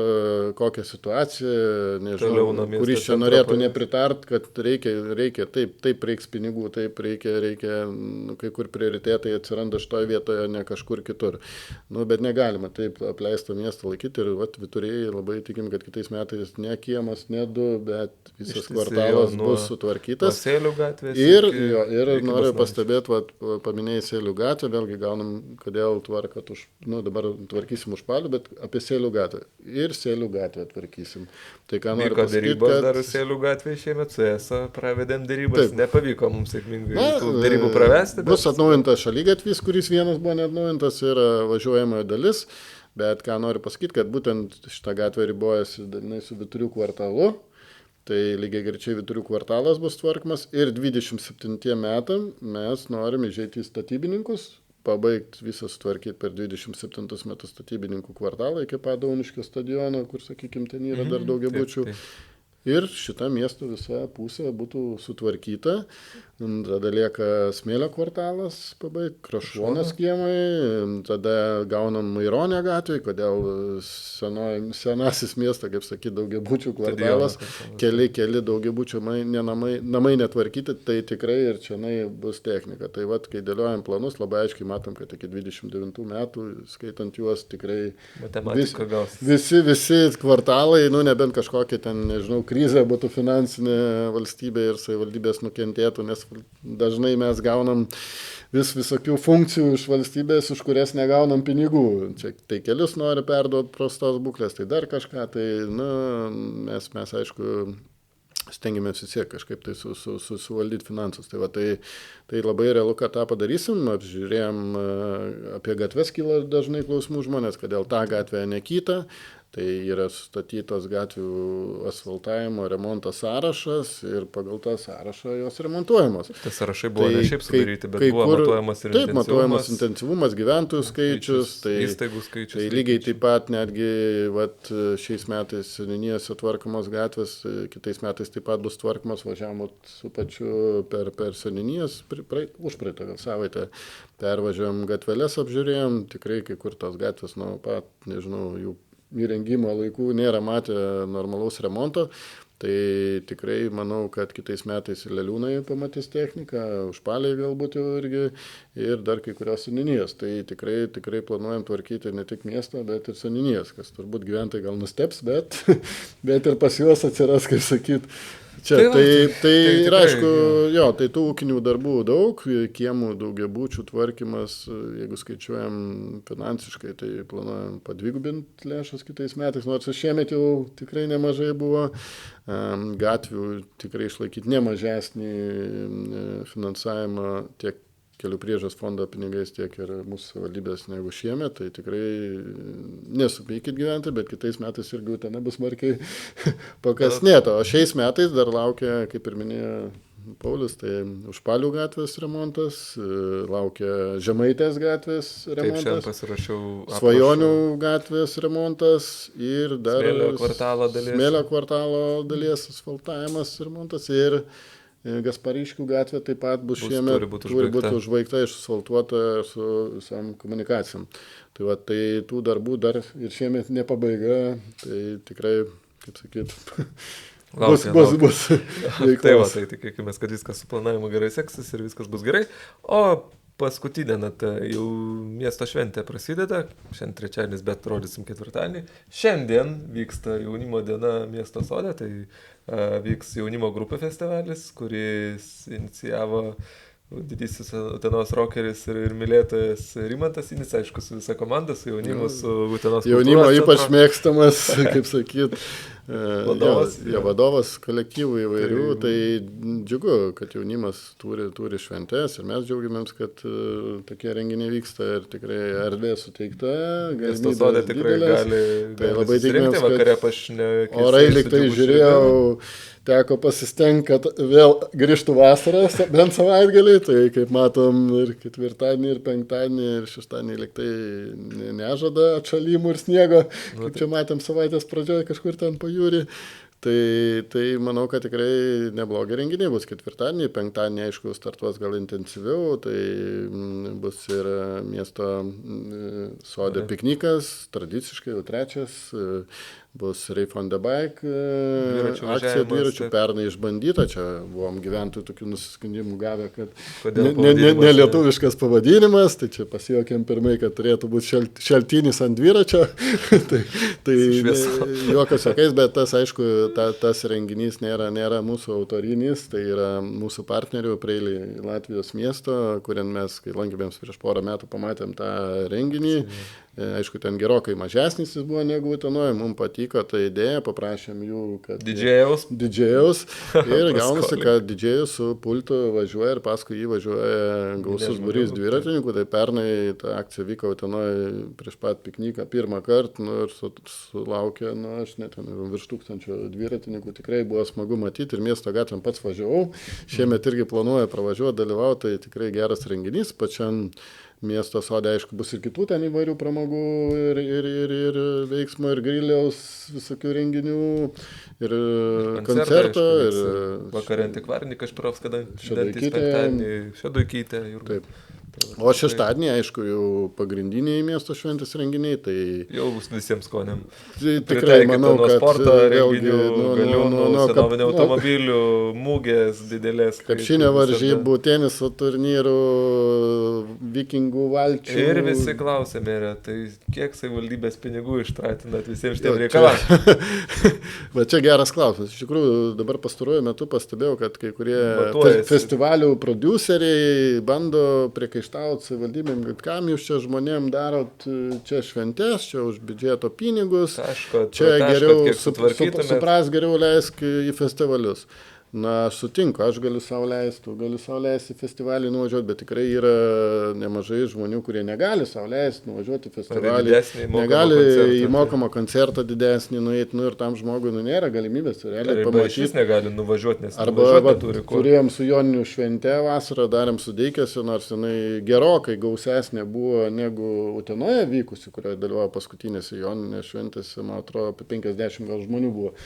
kokią situaciją, nežinau, kuris čia norėtų nepritart, kad reikia taip reiks pinigų, taip reikia kai kur prioritetai atsiranda šitoje vietoje, ne kažkur kitur. Nu, bet negalima taip apleisto miesto laikyti ir Vyturiai labai tikim, kad kitais metais ne kiemas, ne du, bet visas kvartalas bus sutvarkytas. Sėlių gatvės. Ir noriu pastebėti, paminėjai Sėlių gatvę, vėlgi gaunam, kodėl tvarkat dabar tvarkysim Užpalių, bet apie Sėlių gatvę. Ir Sėlių gatvę tvarkysim. Tai ką noriu pasakyti, kad... Dar Sėlių gatvė šiemet su ESA pravedėm darybas, nepavyko mums sėkmingai tų darybų pravesti. Bus atnaujintas šalygatvis, kuris vienas buvo neatnaujintas, yra važiuojamoji dalis, bet ką noriu pasakyti, kad būtent šitą gatvę ribojasi dalinai su Vyturių kvartalu, tai lygiai greičiai Vyturių kvartalas bus tvarkomas ir 27 metam mes norim įžeiti į statybininkus, pabaigti visą sutvarkyti per 27 metus statybininkų kvartalą iki Padauniškio stadiono, kur, sakykime, ten yra dar daugiabučių. Ir šita miesto visa pusė būtų sutvarkyta. Tada lieka Smėlio kvartalas, Krašuonos kiemai, tada gaunam Maironio gatvėje, kodėl senasis miesto, kaip sakyti, daugiabučių kvartalas, keli daugiabučių namai netvarkyti, tai tikrai ir čia bus technika. Tai kai dėliojam planus, labai aiškiai matom, kad iki 29 metų, skaitant juos, tikrai visi kvartalai, nebent kažkokia ten, nežinau, krizė būtų finansinė valstybė ir savivaldybės nukentėtų, nes dažnai mes gaunam visokių funkcijų iš valstybės, už kurias negaunam pinigų. Čia tai kelius nori perduoti prastos būklės, tai dar kažką, tai mes aišku stengiamės vis tiek kažkaip tai suvaldyti finansus. Tai labai realu, kad tą padarysim. Apžiūrėjom, apie gatves kyla dažnai klausimų žmonės, kodėl tą gatvę nekyta. Tai yra sustatytos gatvių asfaltavimo remonto sąrašas ir pagal tą sąrašą jos remontuojamos. Tas sąrašai buvo ne šiaip sudaryti, bet buvo matuojamas ir intensyvumas. Taip, matuojamas intensyvumas, gyventojų skaičius, įstaigų skaičius. Tai lygiai taip pat netgi šiais metais seniūnijose tvarkomos gatvės, kitais metais taip pat bus tvarkomos, važiavom su pačiu per seniūnijas, užpraeitą gal savaitę pervažiavom gatveles, apžiūrėjom, tikrai kai kur tos gatvės nuo pat, nežinau, jų įrengimo laikų nėra matę normalaus remonto, tai tikrai manau, kad kitais metais ir Leliūnai pamatys techniką, Užpaliai galbūt jau irgi ir dar kai kurios seniūnijos. Tai tikrai planuojam tvarkyti ne tik miestą, bet ir seniūnijas, kas turbūt gyventojai gal nusteps, bet ir pas juos atsiras, kaip sakyt. Čia, tai ir aišku, tai tų ūkinių darbų daug, kiemų daugiabučių tvarkymas, jeigu skaičiuojam finansiškai, tai planuojam padvigubinti lėšas kitais metais, nors šiemet jau tikrai nemažai buvo, gatvių tikrai išlaikyti nemažesnį finansavimą tiek kelių priežiūros fondo pinigais, tiek ir mūsų savivaldybės negu šiemet, tai tikrai nesupykit gyventi, bet kitais metais irgi ten nebus smarkiai pakasnėta. O šiais metais dar laukia, kaip ir minėjo Paulius, tai Užpalių gatvės remontas, laukia Žemaitės gatvės remontas, taip, šiandien pasirašiau Svajonių gatvės remontas ir dar Smėlio kvartalo dalies asfaltavimas remontas ir Gaspariškių gatvė taip pat bus šiemet turi būti užbaigta, išasfaltuota su visam komunikacijom. Tai tų darbų dar ir šiemet nepabaiga, tai tikrai, kaip sakyt, bus veiklos. Tai tikėkime, kad viskas su planavimu gerai seksis ir viskas bus gerai. O paskutinė jau miesto šventė prasideda, šiandien trečiadienis, bet rodysim ketvirtadienį. Šiandien vyksta jaunimo diena miesto sode, tai vyks jaunimo grupė festivalis, kuris inicijavo didysis Utenos rokeris ir mylėtojas Rimantas Inis, aišku, su visa komanda, su jaunimu, su Utenos kultūros jaunimo ypač mėgstamas, kaip sakyt, vadovas kolektyvų įvairių, tai džiugu, kad jaunimas turi šventės ir mes džiaugiamėms, kad tokie renginiai vyksta ir tikrai erdvė suteikta, miesto sode tikrai gali susirinkti, vakare pašnekėti. Orai lyg tai žiūrėjau, teko pasistengti, kad vėl grįžtų vasarą, bent savaitgalį, tai kaip matom ir ketvirtadienį, ir penktadienį, ir šeštadienį lyg tai nežada atšalimų ir sniego, kaip čia matėm savaitės pradžioje kažkur ten pajūrį. Tai manau, kad tikrai neblogi renginiai bus ketvirtadienį, penktadienį, aišku, startuos gal intensyviau, tai bus ir miesto sode piknikas, tradiciškai jau trečias, bus Race on the Bike Dviračių akcija važiavimas, dviračių, taip. pernai išbandyta, čia buvom gyventojų tokių nusiskundimų gavę, kad Kodėl ne lietuviškas pavadinimas, tai čia pasijuokėm pirmai, kad turėtų būti šaltinis ant dviračio, tai juokas sakais, bet tas, aišku, tas renginys nėra mūsų autorinis, tai yra mūsų partnerių Preilį Latvijos miesto, kuriant mes, kai lankėmės prieš porą metų, pamatėm tą renginį. Aišku, ten gerokai mažesnis jis buvo negu Utenoje, mums patiko ta idėja, paprašėm jų, kad... Didžėjaus. Ir gaunasi, kad didžėjus su pultu važiuoja ir paskui jį važiuoja gausus būrys dviratininkų. Tai pernai ta akcija vyko Utenoje prieš pat pikniką pirmą kartą ir sulaukė, aš net virš 1000 dviratininkų. Tikrai buvo smagu matyti ir miesto gatvėm pats važiavau. Šiemet irgi planuoja pravažiuoti, dalyvauti, tai tikrai geras renginys. Pačiam miesto sode, aišku, bus ir kitų ten įvairių pramogų ir veiksmo, ir griliaus, visokių renginių, ir koncerto. Ir vakarė antikvarinį Kašpirovską dantys penktadienį, Šeduikytę. Taip. O šeštadienį, aišku, jau pagrindiniai miesto šventės renginiai, tai... Jau bus visiems skoniam. Tikrai manau, kad... Sporto renginių, galiūnų, senovinių automobilių, mūgės didelės. Krepšinio varžybų, teniso turnyrų, vikingų valčių. Ir visi klausė, merė, tai kiek savivaldybės pinigų ištratinat visiems šitiem reikalam? Va čia geras klausimas. Iš tikrųjų, dabar pastaruoju metu pastebėjau, kad kai kurie festivalių prodiuseriai bando priekaištauti savivaldybėm, kad kam jūs čia žmonėm darot čia šventės, čia už biudžeto pinigus, čia geriau supras geriau leisk į festivalius. Na, aš sutinku, aš galiu sau leisti į festivalį nuvažiuoti, bet tikrai yra nemažai žmonių, kurie negali sau leisti nuvažiuoti į festivalį, negali į mokamą koncertą didesnį nueiti, ir tam žmogui nėra galimybės realiai pamatyti. Jis negali nuvažiuoti, nes arba turėjom su Joninių švente vasarą, darėm su Deikėsiu, nors jinai gerokai gausesnė buvo negu Utenoje vykusi, kurioje dalyvavo paskutinėse Joninės šventėse, man atrodo, apie 50 gal žmonių buvo.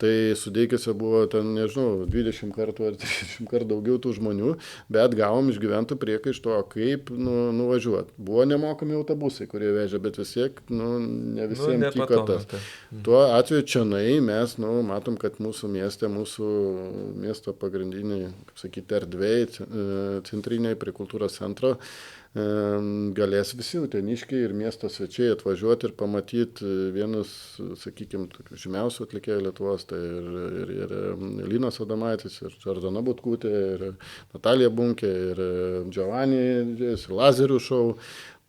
Tai sudėkėse buvo ten, nežinau, 20 kartų ar 30 kartų daugiau tų žmonių, bet gavom iš gyventojų priekaišto, kaip nuvažiuoti. Buvo nemokami autobusai, kurie vežė, bet vis tiek, ne visiems tiko tas. Tuo atveju čianai mes, matom, kad mūsų miesto pagrindiniai, kaip sakyti, erdvėjai, centriniai prie kultūros centro, galės visi uteniškiai ir miesto svečiai atvažiuoti ir pamatyti vienus, sakykime, žymiausių atlikėjų Lietuvos, tai ir Linas Adomaitis, ir Džordana Butkutė, ir Natalija Bunkė, ir Giovanni, ir Lazerių šou.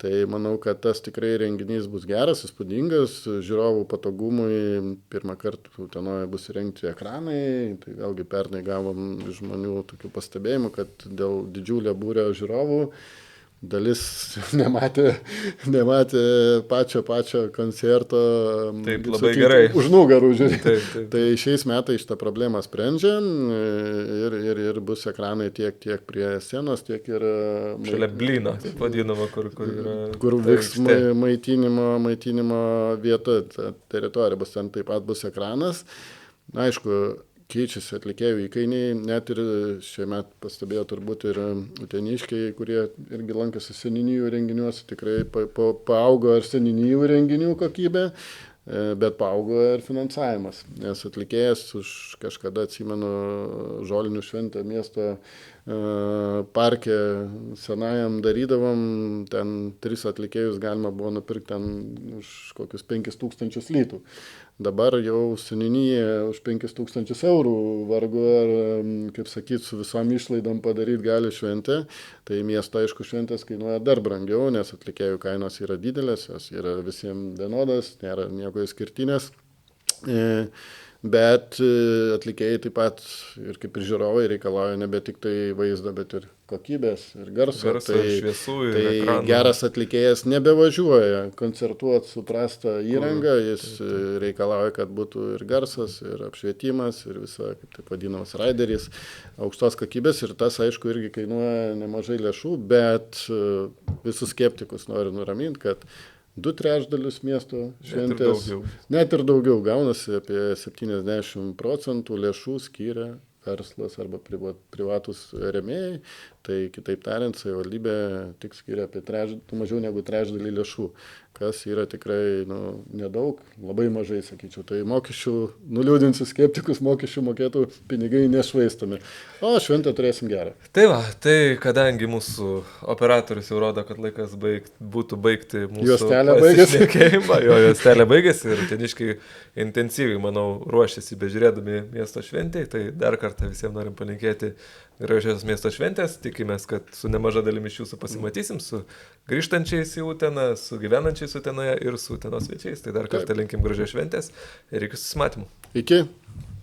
Tai manau, kad tas tikrai renginys bus geras, įspūdingas, žiūrovų patogumui pirmą kartą Utenoje bus įrengti ekranai, tai vėlgi pernai gavom žmonių tokių pastebėjimų, kad dėl didžiulio būrio žiūrovų dalis nematė pačio koncerto. Taip, labai gerai. Už nugarų žiūrė. Taip. Tai šiais metais šitą problemą sprendžiam ir bus ekranai tiek prie scenos, tiek ir... Šalia blyno, taip vadinama, kur yra... Kur vyks maitinimo vieta, ta teritorija bus, ten taip pat bus ekranas. Na, aišku, keičiasi atlikėjų įkainiai, net ir šiemet pastebėjo turbūt ir uteniškiai, kurie irgi lankėsi seniūnijų renginiuose, tikrai paaugo ir seniūnijų renginių kokybė, bet paaugo ir finansavimas, nes atlikėjas už kažkada, atsimenu, Žolinių šventę miesto parke senajam darydavom, ten 3 atlikėjus galima buvo nupirkti ten už kokius 5000 litų. Dabar jau seniūnija už 5000 eurų vargu ar, kaip sakyti, su visom išlaidom padaryti gali šventę. Tai miesto, aišku, šventės kainuoja dar brangiau, nes atlikėjų kainos yra didelės, jos yra visiems vienodas, nėra nieko išskirtinės. Bet atlikėjai taip pat ir kaip ir žiūrovai reikalauja nebe tik tai vaizdo, bet ir kokybės ir garso. Šviesų ir ekranų. Geras atlikėjas nebevažiuoja koncertuoti su prasta įranga, jis reikalauja, kad būtų ir garsas, ir apšvietimas, ir visa, kaip taip vadinamas, raideris, aukštos kokybės ir tas, aišku, irgi kainuoja nemažai lėšų, bet visus skeptikus noriu nuraminti, kad 2/3 miesto šventės, net ir daugiau gaunasi, apie 70% lėšų skiria verslas arba privatus rėmėjai. Tai kitaip tariant, savivaldybė tik skiria apie mažiau negu trečdalį lėšų, kas yra tikrai nedaug, labai mažai, sakyčiau. Tai mokesčių, nuliūdinsiu skeptikus, mokesčių mokėtų pinigai nešvaistomi. O šventę turėsim gerą. Tai va, tai kadangi mūsų operatorius jau rodo, kad laikas būtų baigti mūsų pasišnekėjimą, jo juostelė baigėsi ir uteniškiai intensyviai, manau, ruošiasi bežiūrėdami miesto šventėj, tai dar kartą visiems norim palinkėti gražios miesto šventės, tikimės, kad su nemaža dalimi iš jūsų pasimatysim, su grįžtančiais į Uteną, su gyvenančiais Utenoje ir su Utenos svečiais, tai dar kartą linkim gražios šventės ir iki susimatymų. Iki.